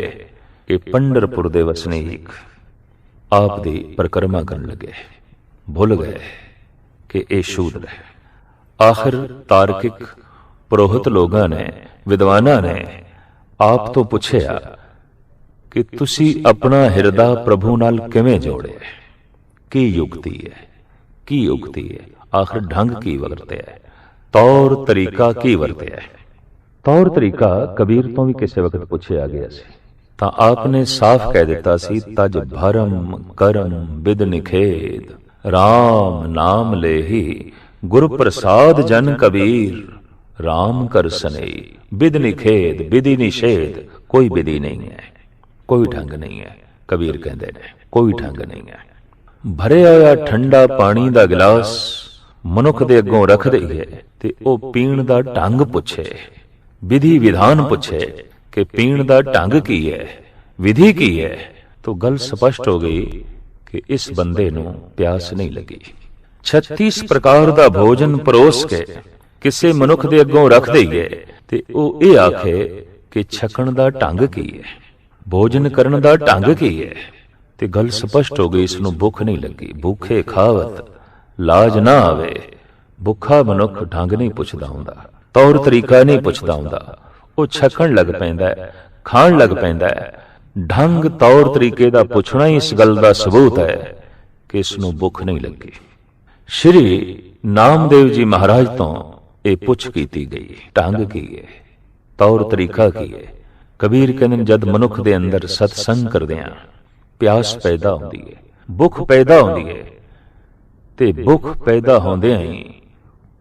ਕਿ ਪੰਢਰਪੁਰ ਦੇ ਵਸਨੀਕ ਆਪ ਦੀ ਪਰਿਕਰਮਾ ਕਰਨ ਲੱਗੇ, ਭੁੱਲ ਗਏ ਕਿ ਇਹ ਸ਼ੂਦਰ ਹੈ। ਆਖਿਰ ਤਾਰਕਿਕ ਪੁਰੋਹਿਤ ਲੋਕਾਂ ਨੇ, ਵਿਦਵਾਨਾਂ ਨੇ ਆਪ ਤੋਂ ਪੁੱਛਿਆ ਕਿ ਤੁਸੀਂ ਆਪਣਾ ਹਿਰਦਾ ਪ੍ਰਭੂ ਨਾਲ ਕਿਵੇਂ ਜੋੜਿਆ? ਕੀ ਯੁਕਤੀ ਹੈ, ਕੀ ਯੁਕਤੀ ਹੈ? ਆਖਿਰ ਢੰਗ ਕੀ ਵਰਤਿਆ ਹੈ? ਤੌਰ ਤਰੀਕਾ ਕੀ ਵਰਤਿਆ ਹੈ? ਤੌਰ ਤਰੀਕਾ ਕਬੀਰ ਤੋਂ ਵੀ ਕਿਸੇ ਵਕਤ ਪੁੱਛਿਆ ਗਿਆ ਸੀ, ਤਾਂ ਆਪ ਨੇ ਸਾਫ਼ ਕਹਿ ਦਿੱਤਾ ਸੀ, ਤਜ ਭਰਮ ਕਰਮ ਬਿਦ ਨਿਖੇਦ, RAM ਨਾਮ ਲੇਹੀ ਗੁਰ ਪ੍ਰਸਾਦ ਜਨ ਕਬੀਰ, RAM ਕਰ ਸਨਈ ਬਿਦ ਨਿਖੇਦ। ਬਿਧੀ ਨਿਸ਼ੇਦ, ਕੋਈ ਵਿਧੀ ਨਹੀਂ ਹੈ, ਕੋਈ ਢੰਗ ਨਹੀਂ ਹੈ। ਕਬੀਰ ਕਹਿੰਦੇ ਨੇ ਕੋਈ ਢੰਗ ਨਹੀਂ ਹੈ। ਭਰਿਆ ਹੋਇਆ ਠੰਡਾ ਪਾਣੀ ਦਾ ਗਿਲਾਸ ਮਨੁੱਖ ਦੇ ਅੱਗੋਂ ਰੱਖ ਦਈਏ ਤੇ ਉਹ ਪੀਣ ਦਾ ਢੰਗ ਪੁੱਛੇ, ਵਿਧੀ ਵਿਧਾਨ ਪੁੱਛੇ ਕਿ ਪੀਣ ਦਾ ਢੰਗ ਕੀ ਹੈ, ਵਿਧੀ ਕੀ ਹੈ, ਤਾਂ ਗੱਲ ਸਪਸ਼ਟ ਹੋ ਗਈ ਕਿ ਇਸ ਬੰਦੇ ਨੂੰ ਪਿਆਸ ਨਹੀਂ ਲੱਗੀ। 36 ਪ੍ਰਕਾਰ ਦਾ ਭੋਜਨ ਪਰੋਸ ਕੇ ਕਿਸੇ ਮਨੁੱਖ ਦੇ ਅੱਗੋਂ ਰੱਖ ਦਈਏ ਤੇ ਉਹ ਇਹ ਆਖੇ ਕਿ ਛਕਣ ਦਾ ਢੰਗ ਕੀ ਹੈ, ਭੋਜਨ ਕਰਨ ਦਾ ਢੰਗ ਕੀ ਹੈ, ਤੇ ਗੱਲ ਸਪਸ਼ਟ ਹੋ ਗਈ, ਇਸ ਨੂੰ ਭੁੱਖ ਨਹੀਂ ਲੱਗੀ। ਭੁੱਖੇ ਖਾਵਤ ਲਾਜ ਨਾ ਆਵੇ। ਭੁੱਖਾ ਮਨੁੱਖ ਢੰਗ ਨਹੀਂ ਪੁੱਛਦਾ ਹੁੰਦਾ, ਤੌਰ ਤਰੀਕਾ ਨਹੀਂ ਪੁੱਛਦਾ ਹੁੰਦਾ, ਉਹ ਛਕਣ ਲੱਗ ਪੈਂਦਾ, ਖਾਣ ਲੱਗ ਪੈਂਦਾ। ਢੰਗ ਤੌਰ ਤਰੀਕੇ ਦਾ ਪੁੱਛਣਾ ਹੀ ਇਸ ਗੱਲ ਦਾ ਸਬੂਤ ਹੈ ਕਿ ਇਸ ਨੂੰ ਭੁੱਖ ਨਹੀਂ ਲੱਗੀ। ਸ਼੍ਰੀ ਨਾਮਦੇਵ ਜੀ ਮਹਾਰਾਜ ਤੋਂ ਇਹ ਪੁੱਛ ਕੀਤੀ ਗਈ, ਢੰਗ ਕੀ ਹੈ, ਤੌਰ ਤਰੀਕਾ ਕੀ ਹੈ। ਕਬੀਰ ਕਹਿੰਦੇ, ਜਦ ਮਨੁੱਖ ਦੇ ਅੰਦਰ ਸਤਸੰਗ ਕਰਦਿਆਂ ਪਿਆਸ ਪੈਦਾ ਹੁੰਦੀ ਹੈ, ਭੁੱਖ ਪੈਦਾ ਹੁੰਦੀ ਹੈ, ਤੇ ਭੁੱਖ ਪੈਦਾ ਹੁੰਦਿਆਂ ਹੀ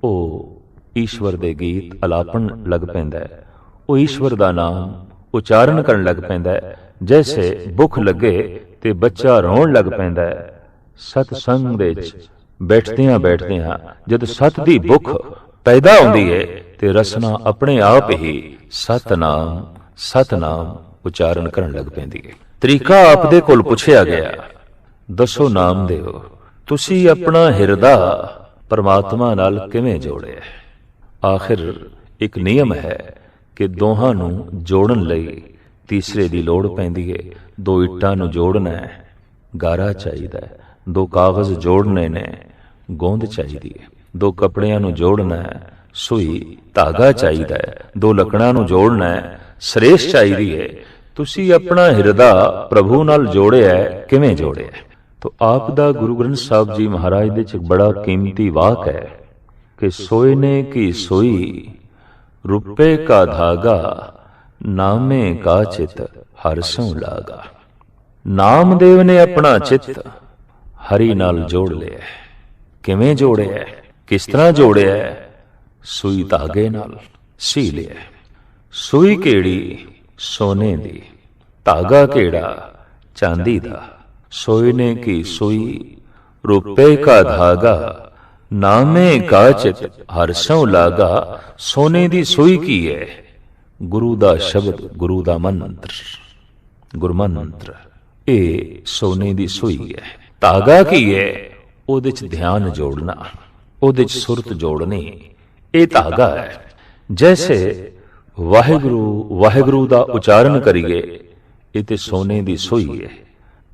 ਉਹ ਈਸ਼ਵਰ ਦੇ ਗੀਤ ਅਲਾਪਣ ਲੱਗ ਪੈਂਦਾ ਹੈ, ਉਹ ਈਸ਼ਵਰ ਦਾ ਨਾਮ ਉਚਾਰਨ ਕਰਨ ਲੱਗ ਪੈਂਦਾ ਹੈ। ਜੈਸੇ ਭੁੱਖ ਲੱਗੇ ਤੇ ਬੱਚਾ ਰੋਣ ਲੱਗ ਪੈਂਦਾ ਹੈ। ਸਤਸੰਗ ਦੇ ਵਿੱਚ ਬੈਠਦਿਆਂ ਬੈਠਦਿਆਂ ਜਦ ਸਤ ਦੀ ਭੁੱਖ ਪੈਦਾ ਹੁੰਦੀ ਹੈ ਤੇ ਰਸਨਾ ਆਪਣੇ ਆਪ ਹੀ ਸਤਨਾਮ ਸਤਨਾਮ ਉਚਾਰਨ ਕਰਨ ਲੱਗ ਪੈਂਦੀ ਹੈ। ਤਰੀਕਾ ਆਪ ਦੇ ਕੋਲ ਪੁੱਛਿਆ ਗਿਆ, ਦੱਸੋ ਨਾਮਦੇਵ, ਤੁਸੀਂ ਆਪਣਾ ਹਿਰਦਾ ਪਰਮਾਤਮਾ ਨਾਲ ਕਿਵੇਂ ਜੋੜਿਆ? ਆਖਿਰ ਇੱਕ ਨਿਯਮ ਹੈ ਕਿ ਦੋਹਾਂ ਨੂੰ ਜੋੜਨ ਲਈ ਤੀਸਰੇ ਦੀ ਲੋੜ ਪੈਂਦੀ ਹੈ। ਦੋ ਇੱਟਾਂ ਨੂੰ ਜੋੜਨਾ ਹੈ, ਗਾਰਾ ਚਾਹੀਦਾ ਹੈ। ਦੋ ਕਾਗਜ਼ ਜੋੜਨੇ ਨੇ, ਗੋਂਦ ਚਾਹੀਦੀ ਹੈ। ਦੋ ਕੱਪੜਿਆਂ ਨੂੰ ਜੋੜਨਾ ਹੈ, ਸੂਈ ਧਾਗਾ ਚਾਹੀਦਾ ਹੈ। ਦੋ ਲੱਕੜਾਂ ਨੂੰ ਜੋੜਨਾ ਹੈ, ਸਰੇਸ਼ ਚਾਹੀਦੀ ਹੈ। ਤੁਸੀਂ ਆਪਣਾ ਹਿਰਦਾ ਪ੍ਰਭੂ ਨਾਲ ਜੋੜਿਆ, ਕਿਵੇਂ ਜੋੜਿਆ? तो आप दा गुरु ग्रंथ साहब जी महाराज दे च बड़ा कीमती वाक है कि सोयने की सोई रुपए का धागा नामे का चित हरसों लागा। नामदेव ने अपना चित हरि नाल जोड़ लिया। किवें जोड़िया? किस तरह जोड़िया? सूई धागे नाल सी लिया। सूई केड़ी? सोने दी। धागा केड़ा? चांदी दा। सोने की सुई रुपए का धागा नामे का चित हरसों लागा। सोने दी सुई की है? गुरु दा शब्द, गुरु दा मंत्र, गुरमंत्र, ये सोने दी सुई है। धागा की है? ओदे च ध्यान जोड़ना, ओदे च सुरत जोड़नी, ये धागा है। जैसे वाहिगुरु वाहिगुरु दा उच्चारण करिए, ये ते सोने दी सुई है,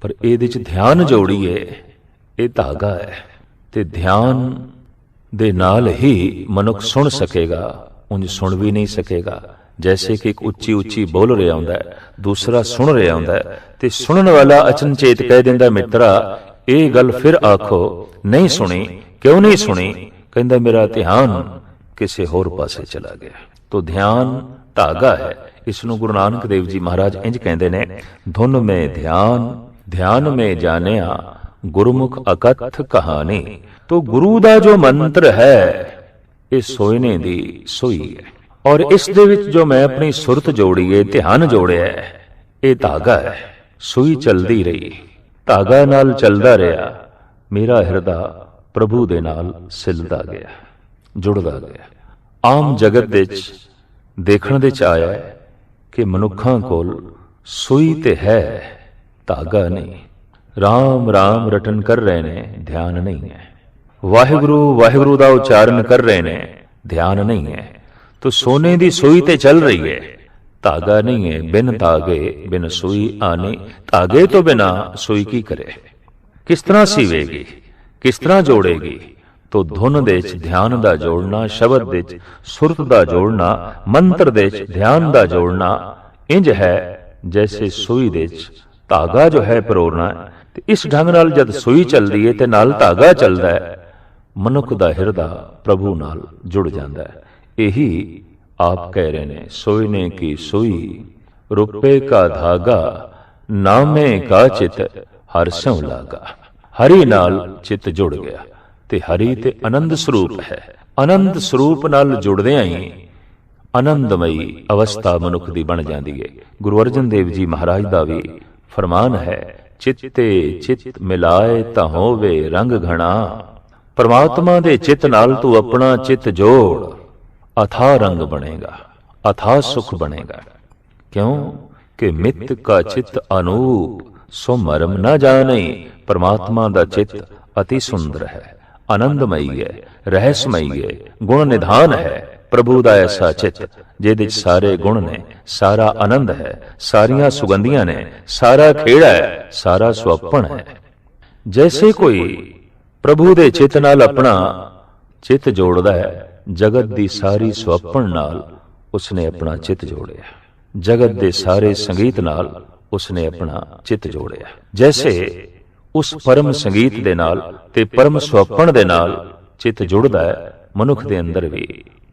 पर ਇਹਦੇ ਚ ध्यान जोड़िए, ये धागा है। ते ध्यान ਦੇ ਨਾਲ ਹੀ ਮਨੁੱਖ ਸੁਣ ਸਕੇਗਾ, ਉਂਝ ਸੁਣ ਵੀ ਨਹੀਂ ਸਕੇਗਾ। ਜੈਸੇ ਕਿ ਇੱਕ ਉੱਚੀ ਉੱਚੀ ਬੋਲ ਰਿਹਾ ਹੁੰਦਾ ਹੈ, ਦੂਸਰਾ ਸੁਣ ਰਿਹਾ ਹੁੰਦਾ ਹੈ, ਤੇ ਸੁਣਨ ਵਾਲਾ ਅਚਨਚੇਤ ਕਹਿ ਦਿੰਦਾ, ਮਿੱਤਰਾ ਇਹ ਗੱਲ ਫਿਰ ਆਖੋ, ਨਹੀਂ ਸੁਣੀ। ਕਿਉਂ ਨਹੀਂ ਸੁਣੀ? ਕਹਿੰਦਾ ਮੇਰਾ ਧਿਆਨ ਕਿਸੇ ਹੋਰ ਪਾਸੇ ਚਲਾ ਗਿਆ। ਤੋ ਧਿਆਨ ਧਾਗਾ ਹੈ। ਇਸ ਨੂੰ ਗੁਰੂ ਨਾਨਕ ਦੇਵ ਜੀ ਮਹਾਰਾਜ ਇੰਜ ਕਹਿੰਦੇ ਨੇ, ਧੁਨ ਮੇ ਧਿਆਨ, ਧਿਆਨ ਮੇ ਜਾਣਿਆ, ਗੁਰਮੁਖ ਅਕਥ ਕਹਾਣੀ। ਤੋ ਗੁਰੂ ਦਾ ਜੋ ਮੰਤਰ ਹੈ ਇਹ ਸੋਇਨੇ ਦੀ ਸੋਈ ਹੈ, ਔਰ ਇਸ ਦੇ ਵਿੱਚ ਜੋ ਮੈਂ ਆਪਣੀ ਸੁਰਤ ਜੋੜੀ ਹੈ, ਧਿਆਨ ਜੋੜਿਆ ਹੈ, ਇਹ ਧਾਗਾ ਹੈ। ਸੂਈ ਚਲਦੀ ਰਹੀ, ਧਾਗਾ ਨਾਲ ਚੱਲਦਾ ਰਿਹਾ, ਮੇਰਾ ਹਿਰਦਾ ਪ੍ਰਭੂ ਦੇ ਨਾਲ ਸਿਲਦਾ ਗਿਆ, ਜੁੜਦਾ ਗਿਆ। ਆਮ ਜਗਤ ਵਿੱਚ ਦੇਖਣ ਦੇ ਚ ਆਇਆ ਕਿ ਮਨੁੱਖਾਂ ਕੋਲ ਸੂਈ ਤੇ ਹੈ, ਧਾਗਾ ਨਹੀਂ। ਰਾਮ ਰਾਮ ਰਟਨ ਕਰ ਰਹੇ ਨੇ, ਧਿਆਨ ਨਹੀਂ ਹੈ। ਵਾਹਿਗੁਰੂ ਵਾਹਿਗੁਰੂ ਦਾ ਉਚਾਰਨ ਕਰ ਰਹੇ ਨੇ, ਧਿਆਨ ਨਹੀਂ ਹੈ। ਤੋ ਸੋਨੇ ਦੀ ਸੂਈ ਤੇ ਚੱਲ ਰਹੀ ਹੈ, ਧਾਗਾ ਨਹੀਂ ਹੈ। ਬਿਨ ਧਾਗੇ ਬਿਨ ਸੂਈ ਆਨੀ, ਧਾਗੇ ਤੋਂ ਬਿਨਾ ਸੂਈ ਕੀ ਕਰੇ? ਕਿਸ ਤਰ੍ਹਾਂ ਸੀਵੇਗੀ, ਕਿਸ ਤਰ੍ਹਾਂ ਜੋੜੇਗੀ? ਤੋ ਧੁਨ ਦੇ ਵਿੱਚ ਧਿਆਨ ਦਾ ਜੋੜਨਾ, ਸ਼ਬਦ ਦੇ ਵਿੱਚ ਸੁਰਤ ਦਾ ਜੋੜਨਾ, ਮੰਤਰ ਦੇ ਵਿੱਚ ਧਿਆਨ ਦਾ ਜੋੜਨਾ ਇੰਜ ਹੈ ਜੈਸੇ ਸੂਈ ਦੇ ਵਿੱਚ ਧਾਗਾ ਜੋ ਹੈ ਪਰੋਣਾ। ਤੇ ਇਸ ਢੰਗ ਨਾਲ ਜਦ ਸੂਈ ਚੱਲਦੀ ਹੈ ਤੇ ਨਾਲ ਧਾਗਾ ਚੱਲਦਾ ਹੈ, ਮਨੁੱਖ ਦਾ ਹਿਰਦਾ ਪ੍ਰਭੂ ਨਾਲ ਜੁੜ ਜਾਂਦਾ ਹੈ। ਇਹੀ ਆਪ ਕਹਿ ਰਹੇ ਨੇ, ਸੋਇਨੇ ਕੀ ਸੂਈ, ਰੁਪਏ ਕਾ ਧਾਗਾ, ਨਾਮੇ ਕਾ ਚਿਤ ਹਰਿ ਸਿਉ ਲਾਗਾ। ਹਰੀ ਨਾਲ ਚਿੱਤ ਜੁੜ ਗਿਆ, ਤੇ ਹਰੀ ਤੇ ਆਨੰਦ ਸਰੂਪ ਹੈ। ਆਨੰਦ ਸਰੂਪ ਨਾਲ ਜੁੜਦਿਆਂ ਹੀ ਆਨੰਦਮਈ ਅਵਸਥਾ ਮਨੁੱਖ ਦੀ ਬਣ ਜਾਂਦੀ ਹੈ। ਗੁਰੂ ਅਰਜਨ ਦੇਵ ਜੀ ਮਹਾਰਾਜ ਦਾ ਵੀ ਫਰਮਾਨ ਹੈ, ਚਿੱਤੇ ਚਿੱਤ ਮਿਲਾਏ ਤਾਂ ਹੋਵੇ ਰੰਗ ਘਣਾ। ਪਰਮਾਤਮਾ ਦੇ ਚਿੱਤ ਨਾਲ ਤੂੰ ਆਪਣਾ ਚਿੱਤ ਜੋੜ, ਅਥਾ ਰੰਗ ਬਣੇਗਾ, ਅਥਾ ਸੁਖ ਬਣੇਗਾ। ਕਿਉਂ ਕਿ ਮਿੱਤ ਕਾ ਚਿੱਤ ਅਨੂਪ, ਸੋ ਮਰਮ ਨਾ ਜਾਣਈ। ਪਰਮਾਤਮਾ ਦਾ ਚਿੱਤ ਅਤੀ ਸੁੰਦਰ ਹੈ, ਆਨੰਦਮਈ ਹੈ, ਰਹੱਸਮਈ ਹੈ, ਗੁਣ ਨਿਧਾਨ ਹੈ। ਪ੍ਰਭੂ ਦਾ ਐਸਾ ਚਿੱਤ ਜਿਹਦੇ ਚ ਸਾਰੇ ਗੁਣ ਨੇ, ਸਾਰਾ ਆਨੰਦ ਹੈ, ਸਾਰੀਆਂ ਸੁਗੰਧੀਆਂ ਨੇ, ਸਾਰਾ ਖੇੜਾ ਹੈ, ਸਾਰਾ ਸੁਹੱਪਣ ਹੈ। ਜੈਸੇ ਕੋਈ ਪ੍ਰਭੂ ਦੇ ਚਿੱਤ ਨਾਲ ਆਪਣਾ ਚਿੱਤ ਜੋੜਦਾ ਹੈ, ਜਗਤ ਦੀ ਸਾਰੀ ਸੁਹੱਪਣ ਨਾਲ ਉਸਨੇ ਆਪਣਾ ਚਿੱਤ ਜੋੜਿਆ, ਜਗਤ ਦੇ ਸਾਰੇ ਸੰਗੀਤ ਨਾਲ ਉਸਨੇ ਆਪਣਾ ਚਿੱਤ ਜੋੜਿਆ। ਜੈਸੇ ਉਸ ਪਰਮ ਸੰਗੀਤ ਦੇ ਨਾਲ ਤੇ ਪਰਮ ਸੁਹੱਪਣ ਦੇ ਨਾਲ ਚਿੱਤ ਜੁੜਦਾ ਹੈ, ਮਨੁੱਖ ਦੇ ਅੰਦਰ ਵੀ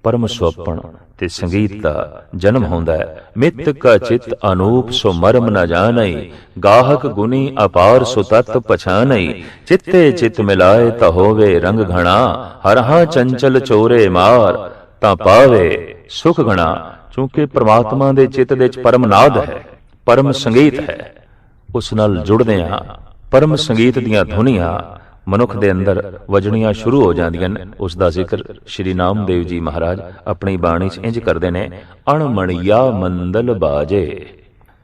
ਪਰਮ ਸੁਹੱਪਣ ਤੇ ਸੰਗੀਤ ਦਾ ਜਨਮ ਹੁੰਦਾ ਹੈ। ਮਿੱਤ ਕਾ ਚਿੱਤ ਅਨੂਪ, ਸੋ ਮਰਮ ਨ ਜਾਣਈ। ਗਾਹਕ ਗੁਨੀ ਅਪਾਰ, ਸੋ ਤਤ ਪਛਾਨਈ। ਚਿੱਤੇ ਚਿੱਤ ਮਿਲਾਏ ਤਾਂ ਹੋਵੇ ਰੰਗ ਘਣਾ। ਹਰਹਾ ਚੰਚਲ ਚੋਰੇ ਮਾਰ, ਤਾਂ ਪਾਵੇ ਸੁਖ ਘਣਾ। ਕਿਉਂਕਿ ਪ੍ਰਮਾਤਮਾ ਦੇ ਚਿੱਤ ਦੇ ਵਿੱਚ ਪਰਮ ਨਾਦ ਹੈ, ਪਰਮ ਸੰਗੀਤ ਹੈ। ਉਸ ਨਾਲ ਜੁੜਦੇ ਹਾਂ, ਪਰਮ ਸੰਗੀਤ ਦੀਆਂ ਧੁਨੀਆਂ ਮਨੁੱਖ ਦੇ ਅੰਦਰ ਵਜਣੀਆਂ ਸ਼ੁਰੂ ਹੋ ਜਾਂਦੀਆਂ ਨੇ। ਉਸ ਦਾ ਜ਼ਿਕਰ ਸ਼੍ਰੀ ਨਾਮਦੇਵ ਜੀ ਮਹਾਰਾਜ ਆਪਣੀ ਬਾਣੀ 'ਚ ਇੰਜ ਕਰਦੇ ਨੇ, ਅਣਮਣੀਆ ਮੰਦਲ ਬਾਜੇ,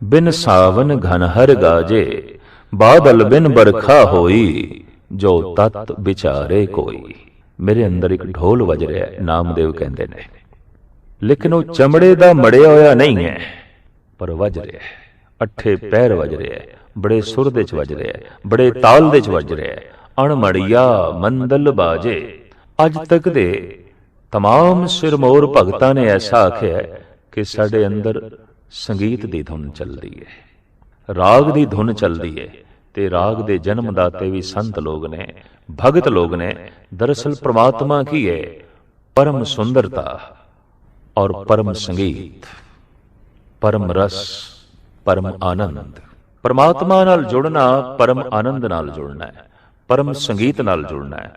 ਬਿਨ ਸਾਵਨ ਘਨ ਹਰ ਗਾਜੇ। ਬਾਦਲ ਬਿਨ ਬਰਖਾ ਹੋਈ, ਜੋ ਤਤ ਵਿਚਾਰੇ ਕੋਈ। ਮੇਰੇ ਅੰਦਰ ਇੱਕ ਢੋਲ ਵਜ ਰਿਹਾ, ਨਾਮਦੇਵ ਕਹਿੰਦੇ ਨੇ, ਲੇਕਿਨ ਉਹ ਚਮੜੇ ਦਾ ਮੜਿਆ ਹੋਇਆ ਨਹੀਂ ਹੈ, ਪਰ ਵੱਜ ਰਿਹਾ ਹੈ, ਅੱਠੇ ਪੈਰ ਵੱਜ ਰਿਹਾ ਹੈ, ਬੜੇ ਸੁਰ ਦੇ 'ਚ ਵੱਜ ਰਿਹਾ ਹੈ, ਬੜੇ ਤਾਲ ਦੇ 'ਚ ਵੱਜ ਰਿਹਾ ਹੈ। ਅਣਮੜੀਆ ਮੰਦਲ ਬਾਜੇ। ਅੱਜ ਤੱਕ ਦੇ तमाम ਸਿਰਮੌਰ ਭਗਤਾਂ ਨੇ ਐਸਾ ਆਖਿਆ ਕਿ ਸਾਡੇ ਅੰਦਰ ਸੰਗੀਤ ਦੀ ਧੁਨ ਚੱਲਦੀ ਹੈ, ਰਾਗ ਦੀ ਧੁਨ ਚੱਲਦੀ ਹੈ। ਤੇ ਰਾਗ ਦੇ ਜਨਮਦਾਤੇ ਵੀ ਸੰਤ ਲੋਕ ਨੇ, ਭਗਤ ਲੋਕ ਨੇ। ਦਰਅਸਲ ਪ੍ਰਮਾਤਮਾ ਕੀ ਹੈ? ਪਰਮ ਸੁੰਦਰਤਾ ਔਰ ਪਰਮ ਸੰਗੀਤ, ਪਰਮ ਰਸ, ਪਰਮ ਆਨੰਦ। ਪਰਮਾਤਮਾ ਨਾਲ ਜੁੜਨਾ ਪਰਮ ਆਨੰਦ ਨਾਲ ਜੁੜਨਾ ਹੈ, ਪਰਮ ਸੰਗੀਤ ਨਾਲ ਜੁੜਨਾ ਹੈ,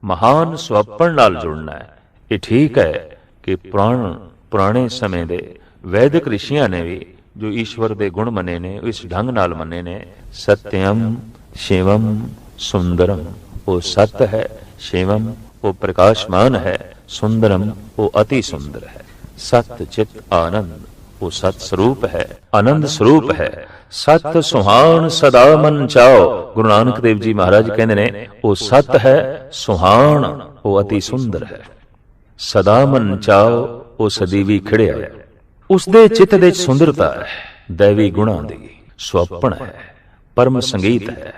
ਮਹਾਨ ਸੁਹੱਪਣ ਨਾਲ ਜੁੜਨਾ ਹੈ। ਇਹ ਠੀਕ ਹੈ ਕਿ ਪੁਰਾਣੇ ਸਮੇਂ ਦੇ ਵੈਦਿਕ ਰਿਸ਼ੀਆਂ ਨੇ ਵੀ ਜੋ ਈਸ਼ਵਰ ਦੇ ਗੁਣ ਮੰਨੇ ਨੇ, ਇਸ ਢੰਗ ਨਾਲ ਮੰਨੇ ਨੇ। ਸਤਿਅਮ ਸ਼ਿਵਮ ਸੁੰਦਰਮ, ਉਹ ਸਤ ਹੈ, ਸ਼ਿਵਮ ਉਹ ਪ੍ਰਕਾਸ਼ਮਾਨ ਹੈ, ਸੁੰਦਰਮ ਉਹ ਅਤੀ ਸੁੰਦਰ ਹੈ। ਸਤ ਚਿਤ ਆਨੰਦ, ਉਹ ਸਤ ਸਰੂਪ ਹੈ, ਆਨੰਦ ਸਰੂਪ ਹੈ। ਸਤ ਸੁਹਾਣ ਸਦਾ ਮਨ ਚਾਓ। ਗੁਰੂ ਨਾਨਕ ਦੇਵ ਜੀ ਮਹਾਰਾਜ ਕਹਿੰਦੇ ਨੇ, ਉਹ ਸਤ ਹੈ, ਸੁਹਾਣ ਉਹ ਅਤੀ ਸੁੰਦਰ ਹੈ। ਸਦਾ ਮਨ ਚਾਓ, ਉਹ ਸਦੀ ਵੀ ਖਿੜਿਆ ਹੈ। ਉਸ ਦੇ ਚਿੱਤ ਦੇ ਸੁੰਦਰਤਾ ਹੈ, ਦੈਵੀ ਗੁਣਾਂ ਦੀ, ਸੁਹੱਪਣ ਹੈ, ਪਰਮ ਸੰਗੀਤ ਹੈ।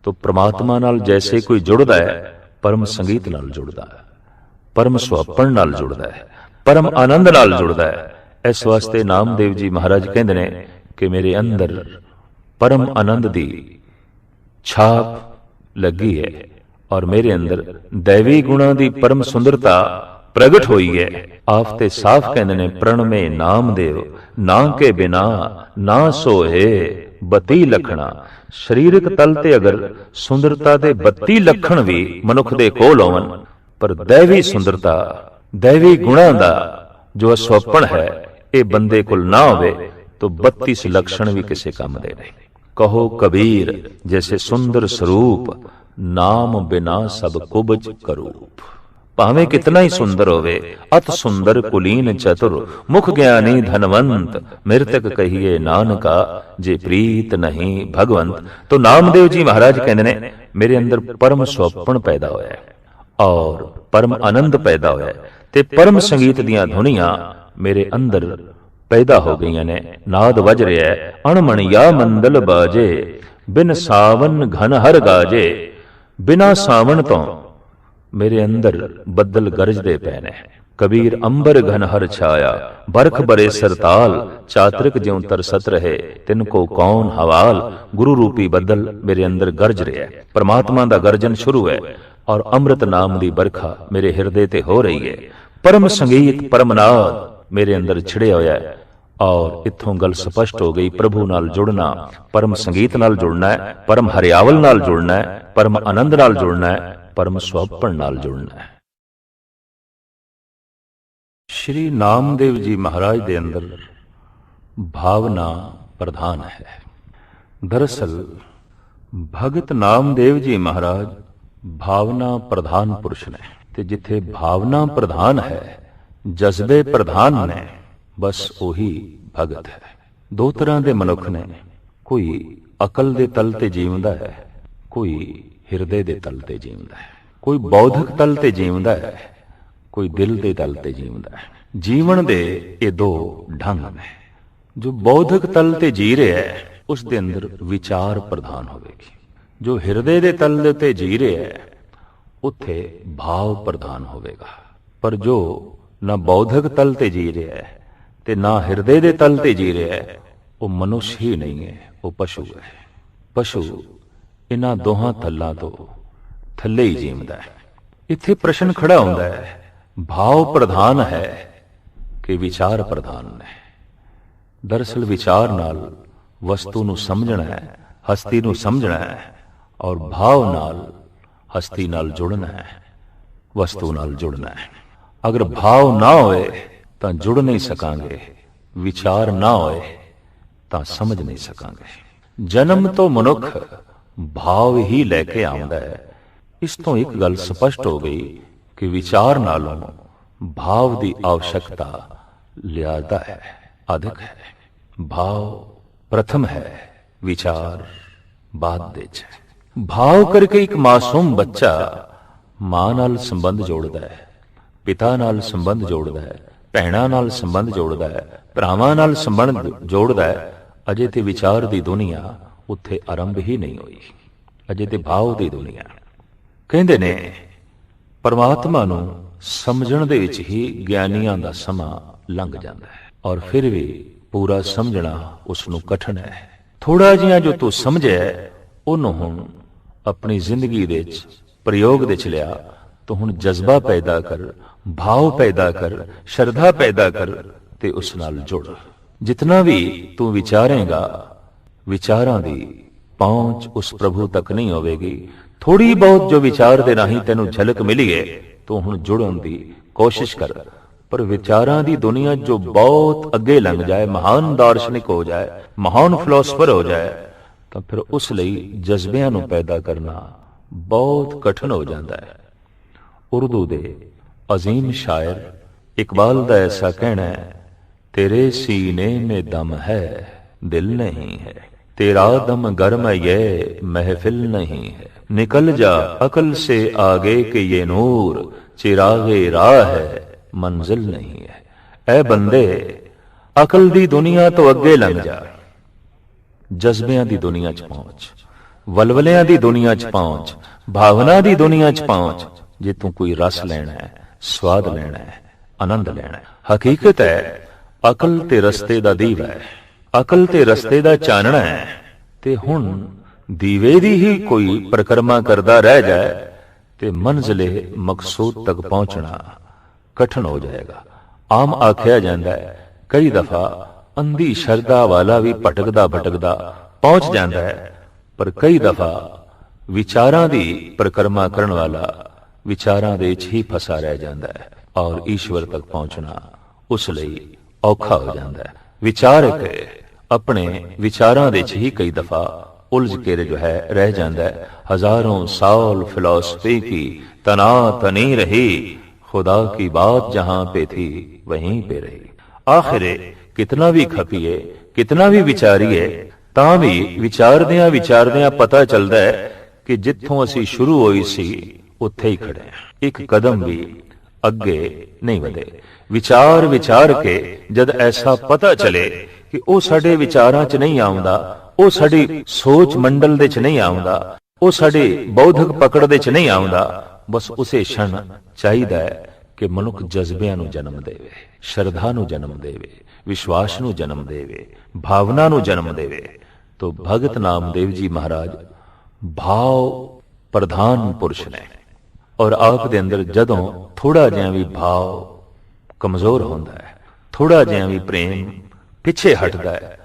ਤੋ ਪ੍ਰਮਾਤਮਾ ਨਾਲ ਜੈਸੇ ਕੋਈ ਜੁੜਦਾ ਹੈ, ਪਰਮ ਸੰਗੀਤ ਨਾਲ ਜੁੜਦਾ ਹੈ। परम सुहापण नाल जुड़दा है, परम आनंद नाल जुड़दा है। इस वास्ते नामदेव जी महाराज कहंदे ने कि मेरे अंदर परम आनंद दी छाप लगी है और मेरे अंदर दैवी गुणां दी परम सुंदरता प्रगट होई है। आप ते साफ कहंदे ने प्रणमे नामदेव ना के बिना ना सोहे 32 लखणा। शरीरक तल ते अगर सुंदरता दे 32 लखण भी मनुख दे कोल होवन, पर दैवी सुंदरता दैवी गुणां दा जो असवपण है ये बंदे कोल ना होवे तो 32 लक्षण भी किसे काम दे नहीं। कहो कबीर जैसे सुंदर स्वरूप नाम बिना सब कुबज करूप। भावे कितना ही सुंदर होवे, अत सुंदर कुलीन चतुर मुख ज्ञानी धनवंत मृतक कहिए नानका जे प्रीत नहीं भगवंत। तो नामदेव जी महाराज कहते ने मेरे अंदर परम सुहपण पैदा होया है और परम आनंद पैदा होया है ते परम संगीत दियां धुनियां मेरे अंदर पैदा हो गई ने। नाद वज रहा है अणमण या मंदल बाजे बिन सावन घन हर गाजे। बिना सावन तो मेरे अंदर बदल गरजदे पै ने। कबीर अंबर घन हर छाया बरख बरे सरताल चातरिक ज्यों तरसत रहे तिनको कौन हवाल। गुरु रूपी बदल मेरे अंदर गरज रहा है, परमात्मा दा गर्जन शुरू है और अमृत नाम दी बरखा मेरे हिरदे ते हो रही है। परम संगीत परम नाद मेरे अंदर छिड़िया होया है और इत्थों गल स्पष्ट हो गई, प्रभु नाल जुड़ना, परम संगीत नाल जुड़ना है, परम हरियावल नाल जुड़ना है, परम आनंद नाल जुड़ना है, परम सुहपण नाल जुड़ना है। श्री नामदेव जी महाराज दे अंदर भावना प्रधान है। दरअसल भगत नामदेव जी महाराज भावना प्रधान पुरुष ने ते जिथे भावना प्रधान है जज्बे प्रधान ने बस ओही भगत है। दो तरह के मनुख ने, कोई अकल दे तल ते जीवदा है, कोई हिरदे दे तल ते जीवदा है, कोई बौद्धिक तल ते जीवदा है, कोई दिल दे तल ते जीवदा है। जीवन दे ये दो ढंग ने। जो बौद्धिक तल ते जी रहा है उस दे अंदर विचार प्रधान होवेगी। जो हिरदे दे तल ते जी रहा है उत्थे भाव प्रधान होवेगा। पर जो ना बौद्धिक तल ते जी रहा है ते ना हिरदे दे तल ते जी रहा है वो मनुष्य ही नहीं है, वो पशु है। पशु इन्हां दोहां तल्लां तो थल्ले ही जीवदा है। इत्थे प्रश्न खड़ा होंदा है भाव प्रधान है कि विचार प्रधान है। दरअसल विचार नाल वस्तु नूं समझना है, हस्ती नूं समझना है और भाव नाल हस्ती नाल जुड़ना है, वस्तु नाल जुड़ना है। अगर भाव ना होए तां जुड़ नहीं सकांगे, विचार ना होए तां समझ नहीं सकांगे। जन्म तो मनुख भाव ही लैके आउंदा है। इस तो एक गल स्पष्ट हो गई कि विचार नालों भाव की आवश्यकता लियादा है, अधिक है। भाव प्रथम है, विचार बाद दे है। भाव करके एक मासूम बच्चा मां नाल संबंध जोड़दा है, पिता नाल संबंध जोड़दा है, भैणां नाल संबंध जोड़दा है, भरावां नाल संबंध जोड़दा है। अजे ते विचार दी दुनिया उत्थे आरंभ ही नहीं हुई, अजे ते भाव दी दुनिया। कहंदे ने परमात्मा नूं समझण दे विच ही ज्ञानियां दा समां लंघ जांदा है और फिर भी पूरा समझना उसनूं कठिन है। थोड़ा जिहा जो तू समझिआ उहनूं हुण अपनी जिंदगी दे विच प्रयोग दे च लिया तो हुण जज्बा पैदा कर, भाव पैदा कर, श्रद्धा पैदा कर ते उस नाल जुड़। जितना भी तू विचारेगा विचारां दी पहुंच उस प्रभु तक नहीं होवेगी। थोड़ी बहुत जो विचार दे राही तेनू झलक मिली है तो हुण जुड़न दी कोशिश कर। पर विचारां दी दुनिया जो बहुत अगे लंघ जाए, महान दार्शनिक हो जाए, महान फिलोसफर हो जाए तो फिर उस लई जज्बियां नूं पैदा करना बहुत कठिन हो जाता है। उर्दू दे अजीम शायर इकबाल दा ऐसा कहना है, तेरे सीने में दम है दिल नहीं है, तेरा दम गर्म ये महफिल नहीं है, निकल जा अकल से आगे के ये नूर, चिरागे राह है मंजिल नहीं है। ऐ बंदे अकल दी दुनिया तो अगे लंघ जा, जज्बियां दी दुनिया च पहुंच, वलवलियां दी दुनिया च पहुंच, भावना दी दुनिया च पहुंच। जे तू कोई रस लेना है, स्वाद लेना है, आनंद लेना है। हकीकत है अकल ते रस्ते दा दीवा है, अकल ते रस्ते दा चानना है। ते हुण दीवे दी ही कोई परिक्रमा करदा रह जाए ते मंजिले मकसूद तक पहुंचना कठिन हो जाएगा। आम आख्या जाता है कई दफा अंधी शरदा वाला भी भटकदा भटकदा पहुंच जाता है, पर कई दफा विचारां दी परिक्रमा करन वाला विचारां दे विच ही फसा रह जाता है और ईश्वर तक पहुंचना उस लई औखा हो जाता है। विचारक अपने विचारां दे विच ही कई दफा उलझ के जो है रह जाता है। हजारों साल फिलॉसफी की तना तनी रही, खुदा की बात जहां पे थी वहीं पे रही। आखिर कितना भी खपीए, कितना भी विचारीए, तां भी विचारदियां विचारदियां पता चलता है कि जिथों असी शुरू होई सी उत्थे ही खड़े हैं, एक कदम भी अगे नहीं बढ़े। विचार विचार के जद ऐसा पता चले कि वो साडे विचारां च नहीं आउंदा, वो साडी सोच मंडल दे च नहीं आउंदा, वो साडी बौद्धिक पकड़ दे च नहीं आउंदा, बस उसे क्षण चाहिदा है कि मनुख जज्बियां नूं जन्म देवे, श्रद्धा नूं जन्म देवे, विश्वास नूं जन्म देवे, भावना नूं जन्म देवे। तो भगत नामदेव जी महाराज भाव प्रधान पुरुष ने, और आप दे अंदर जदों थोड़ा जिहा भी भाव कमजोर होंदा है, थोड़ा जिहा भी प्रेम पिछे हटदा है,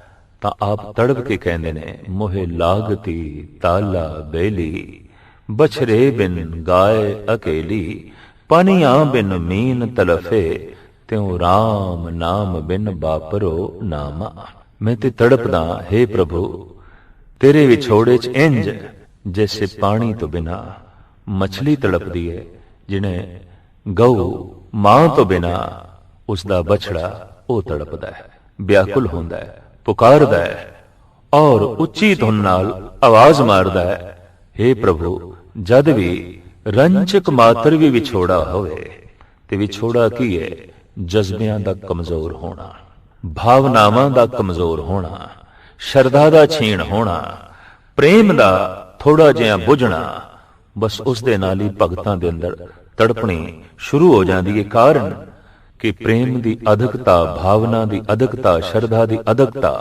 तां आप तड़प के कहंदे ने मोहे लागती ताला बेली, बछरे बिन गाय अकेली, पानियां बिन मीन तलफे, त्यों राम नाम बिन बापरो नामा। मैं ते तड़पदा हे प्रभु तेरे विछोड़े च इंज जैसे पानी तो बिना मछली तड़पदी है, जिन्हें गऊ मां तो बिना उसका बछड़ा वो तड़पदा है, व्याकुल होंदा है, पुकारदा है और उच्ची धुन नाल आवाज मारदा है, हे प्रभु जद भी रंचक मात्र भी विछोड़ा होवे ते विछोड़ा की है, जज्बियां दा कमजोर होना, भावनावां दा कमजोर होना, शरधा दा छीण होना, प्रेम दा थोड़ा जिहा बुझना, बस उस दे नाल ही भगतां दे अंदर तड़पणी शुरू हो जाती है। कारण कि प्रेम दी अधकता, भावना दी अधकता, शरधा दी अधकता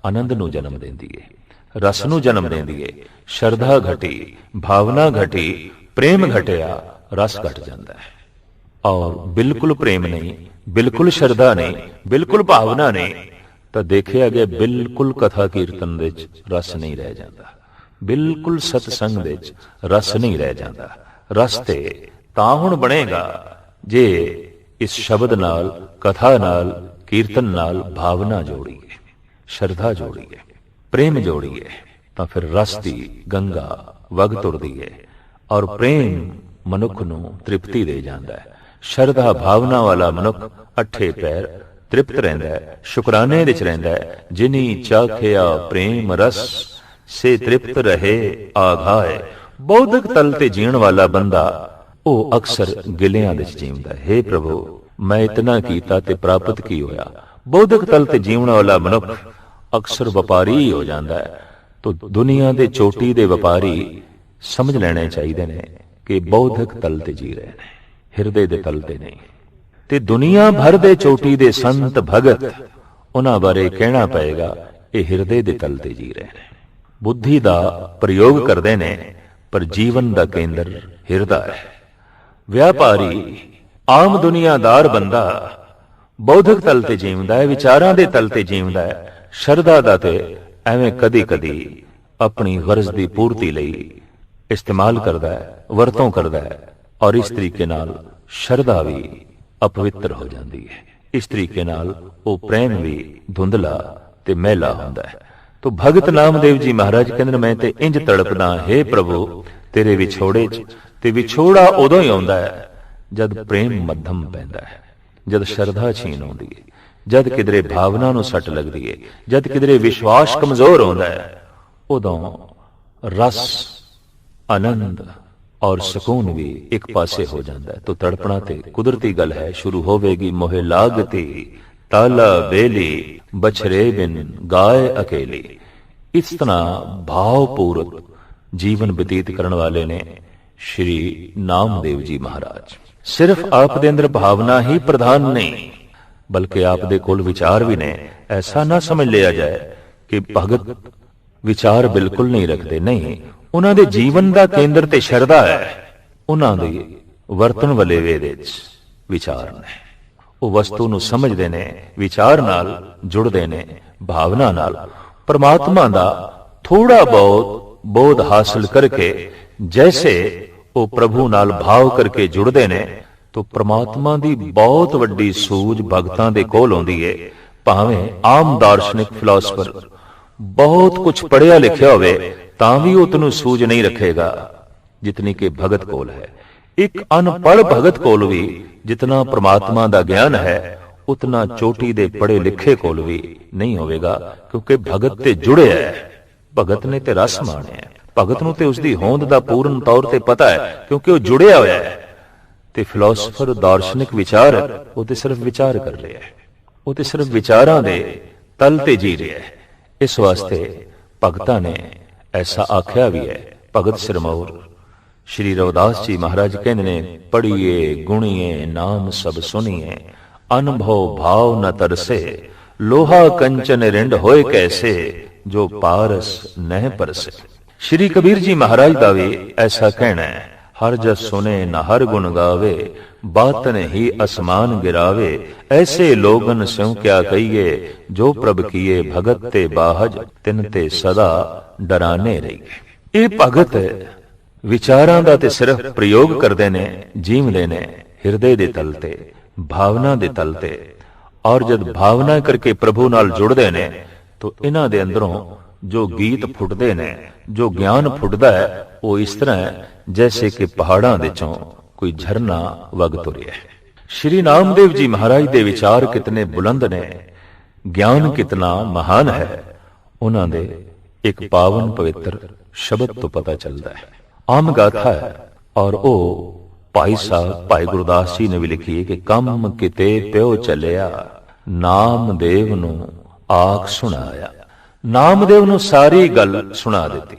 आनंद नूं जन्म देंदी है, रस नूं जन्म देंदी है। शरधा घटी, भावना घटी, प्रेम घटिया, रस घट जाता है। और बिल्कुल प्रेम नहीं, बिल्कुल श्रद्धा नहीं, बिल्कुल भावना नहीं, तो देखिया गया बिल्कुल कथा कीर्तन दे रस नहीं रह जाता, बिल्कुल सतसंग दे रस नहीं रह जाता। रस ते तां हुण बनेगा जे इस शब्द नाल, कथा नाल, कीर्तन नाल भावना जोड़ीए, श्रद्धा जोड़ीए, प्रेम जोड़ीए, तां फिर रस दी गंगा वग तुरदी है और प्रेम मनुख नूं तृप्ति दे जांदा है। श्रद्धा भावना वाला मनुख अठे पैर तृप्त रहिंदा है, शुकराने विच रहिंदा है। जिनी चाखिया प्रेम रस से तृप्त रहे आघाए। बौद्धिक तल ते जीण वाला बंदा ओ अक्सर गिलियां दे जीवदा है। हे प्रभु मैं इतना कीता ते प्राप्त की होया। बौद्धिक तल ते जीवण वाला मनुख अक्सर वपारी ही हो जाता है। तो दुनिया दे चोटी दे वपारी समझ लेने चाहिए ने कि बौद्धिक तल ते जी रहे ने, हिरदे दे तल ते नहीं। ते दुनिया भर दे चोटी दे संत भगत उन्हां बारे कहना पएगा ये हिरदे दे तल ते जी रहे ने, बुद्धि दा प्रयोग करदे ने, पर जीवन दा केंद्र हिरदा है। व्यापारी आम दुनियादार बंदा बौद्धिक तल ते जीवदा है, विचारां दे तल ते जीवदा है। शरदा दा ते एवें कदी कदी अपनी गरज दी पूर्ति लई इस्तेमाल करदा है, वरतों करदा है, और इस तरीके नाल शरदा भी अपवित्र हो जाती है। इस तरीके नाल वो प्रेम भी धुंधला ते मैला हुंदा है। तो भगत नामदेव जी महाराज कहंदे मैं ते इंज तड़पदा हे प्रभु तेरे विछोड़े च। ते विछोड़ा उदों ही आउंदा है जद प्रेम मध्यम पैंदा है, जद श्रद्धा छीन आउंदी है, जद किधरे भावना नूं सट लगदी है, जद किधरे विश्वास कमजोर होंदा है, उदों रस आनंद और सुकून भी एक पासे हो जाता है। तो तड़पना ते कुदरती गल है, शुरू होवेगी मोहे लागती ताला बेली, बछरे बिन गाय अकेली। इस तरह भावपूर्वक जीवन व्यतीत करने वाले ने श्री नामदेव जी महाराज। ਸਿਰਫ ਆਪ ਦੇ ਅੰਦਰ ਭਾਵਨਾ ਹੀ ਪ੍ਰਧਾਨ ਨਹੀਂ, ਬਲਕਿ ਆਪ ਦੇ ਕੋਲ ਵਿਚਾਰ ਵੀ ਨੇ। ਐਸਾ ਨਾ ਸਮਝ ਲਿਆ ਜਾਏ ਕਿ ਭਗਤ ਵਿਚਾਰ ਬਿਲਕੁਲ ਨਹੀਂ ਰੱਖਦੇ, ਨਹੀਂ, ਉਹਨਾਂ ਦੇ ਜੀਵਨ ਦਾ ਕੇਂਦਰ ਤੇ ਸ਼ਰਧਾ ਹੈ। ਉਹਨਾਂ ਦੀ ਵਰਤਣ ਵਾਲੇ ਵੇ ਵਿੱਚ ਵਿਚਾਰ ਨੇ। ਉਹ ਵਸਤੂ ਨੂੰ ਸਮਝਦੇ ਨੇ, ਵਿਚਾਰ ਨਾਲ ਜੁੜਦੇ ਨੇ, ਭਾਵਨਾ ਨਾਲ ਪਰਮਾਤਮਾ ਦਾ ਥੋੜਾ ਬਹੁਤ ਬੋਧ ਹਾਸਲ ਕਰਕੇ ਜੈਸੇ ਉਹ ਪ੍ਰਭੂ ਨਾਲ ਭਾਵ ਕਰਕੇ ਜੁੜਦੇ ਨੇ ਤਾਂ ਪ੍ਰਮਾਤਮਾ ਦੀ ਬਹੁਤ ਵੱਡੀ ਸੂਝ ਭਗਤਾਂ ਦੇ ਕੋਲ ਆਉਂਦੀ ਏ। ਭਾਵੇਂ ਆਮ ਦਾਰਸ਼ਨਿਕ ਫਿਲਾਸਫਰ ਬਹੁਤ ਕੁਝ ਪੜ੍ਹਿਆ ਲਿਖਿਆ ਹੋਵੇ ਤਾਂ ਵੀ ਉਤਨੂੰ ਸੂਝ ਨਹੀਂ ਰੱਖੇਗਾ ਜਿਤਨੀ ਕਿ ਭਗਤ ਕੋਲ ਹੈ। ਇੱਕ ਅਨਪੜ੍ਹ ਭਗਤ ਕੋਲ ਵੀ ਜਿਤਨਾ ਪ੍ਰਮਾਤਮਾ ਦਾ ਗਿਆਨ ਹੈ ਉਤਨਾ ਚੋਟੀ ਦੇ ਪੜ੍ਹੇ ਲਿਖੇ ਕੋਲ ਵੀ ਨਹੀਂ ਹੋਵੇਗਾ, ਕਿਉਂਕਿ ਭਗਤ ਤੇ ਜੁੜਿਆ ਹੈ, ਭਗਤ ਨੇ ਤੇ ਰਸ ਮਾਣਿਆ, ਭਗਤ ਨੂੰ ਤੇ ਉਸਦੀ ਹੋਂਦ ਦਾ ਪੂਰਨ ਤੌਰ ਤੇ ਪਤਾ ਹੈ ਕਿਉਂਕਿ ਉਹ ਜੁੜਿਆ ਹੋਇਆ ਹੈ। ਤੇ ਫਿਲਾਸਫਰ ਦਾਰਸ਼ਨਿਕ ਵਿਚਾਰ ਉਹ ਤੇ ਸਿਰਫ ਵਿਚਾਰ ਕਰ ਰਿਹਾ ਹੈ, ਉਹ ਤੇ ਸਿਰਫ ਵਿਚਾਰਾਂ ਦੇ ਤਲ ਤੇ ਜੀ ਰਿਹਾ ਹੈ। ਇਸ ਵਾਸਤੇ ਭਗਤਾਂ ਨੇ ਐਸਾ ਆਖਿਆ ਵੀ ਹੈ। ਭਗਤ ਸਿਰਮੌਰ ਸ਼੍ਰੀ ਰਵਿਦਾਸ ਜੀ ਮਹਾਰਾਜ ਕਹਿੰਦੇ ਨੇ, ਪੜ੍ਹੀਏ ਗੁਣੀਏ ਨਾਮ ਸਭ ਸੁਣੀਏ, ਅਨੁਭਵ ਭਾਵ ਨ ਤਰਸੇ, ਲੋਹਾ ਕੰਚਨ ਰਿੰਡ ਹੋਏ ਕੈਸੇ, ਜੋ ਪਾਰਸ ਨਹਿ ਪਰਸੇ। ਸ਼੍ਰੀ ਕਬੀਰ ਜੀ ਮਹਾਰਾਜ ਦਾ ਵੀ ਐਸਾ ਕਹਿਣਾ ਹੈ, ਹਰ ਜਸ ਸੁਨੇ ਨ ਹਰ ਗੁਣ ਗਾਵੇ, ਬਾਤਨ ਹੀ ਅਸਮਾਨ ਗਿਰਾਵੇ, ਐਸੇ ਲੋਗਨ ਸਿਉ ਕਿਆ ਕਹੀਏ, ਜੋ ਪ੍ਰਭ ਕੀਏ ਭਗਤ ਤੇ ਬਾਹਜ, ਤਿਨ ਤੇ ਸਦਾ ਡਰਾਨੇ ਰਹੀਏ। ਇਹ ਭਗਤ ਵਿਚਾਰਾਂ ਦਾ ਤੇ ਸਿਰਫ ਪ੍ਰਯੋਗ ਕਰਦੇ ਨੇ, ਜੀਵਦੇ ਨੇ ਹਿਰਦੇ ਦੇ ਤਲ ਤੇ, ਭਾਵਨਾ ਦੇ ਤਲ ਤੇ। ਔਰ ਜਦ ਭਾਵਨਾ ਕਰਕੇ ਪ੍ਰਭੂ ਨਾਲ ਜੁੜਦੇ ਨੇ ਤਾਂ ਇਹਨਾਂ ਦੇ ਅੰਦਰੋਂ ਜੋ ਗੀਤ ਫੁੱਟਦੇ ਨੇ, ਜੋ ਗਿਆਨ ਫੁੱਟਦਾ ਹੈ, ਉਹ ਇਸ ਤਰ੍ਹਾਂ ਹੈ ਜੈਸੇ ਕਿ ਪਹਾੜਾਂ ਦੇ ਚੋਂ ਕੋਈ ਝਰਨਾ ਵਗ ਤੁਰਿਆ ਹੈ। ਸ਼੍ਰੀ ਨਾਮਦੇਵ ਜੀ ਮਹਾਰਾਜ ਦੇ ਵਿਚਾਰ ਕਿਤਨੇ ਬੁਲੰਦ ਨੇ, ਗਿਆਨ ਕਿਤਨਾ ਮਹਾਨ ਹੈ, ਉਹਨਾਂ ਦੇ ਇੱਕ ਪਾਵਨ ਪਵਿੱਤਰ ਸ਼ਬਦ ਤੋਂ ਪਤਾ ਚੱਲਦਾ ਹੈ। ਆਮ ਗਾਥਾ ਹੈ ਔਰ ਉਹ ਭਾਈ ਸਾਹਿਬ ਭਾਈ ਗੁਰਦਾਸ ਜੀ ਨੇ ਵੀ ਲਿਖੀ ਹੈ ਕਿ ਕੰਮ ਕਿਤੇ ਪਿਓ ਚੱਲਿਆ, ਨਾਮਦੇਵ ਨੂੰ ਆਖ ਸੁਣਾਇਆ। ਨਾਮਦੇਵ ਨੂੰ ਸਾਰੀ ਗੱਲ ਸੁਣਾ ਦਿੱਤੀ।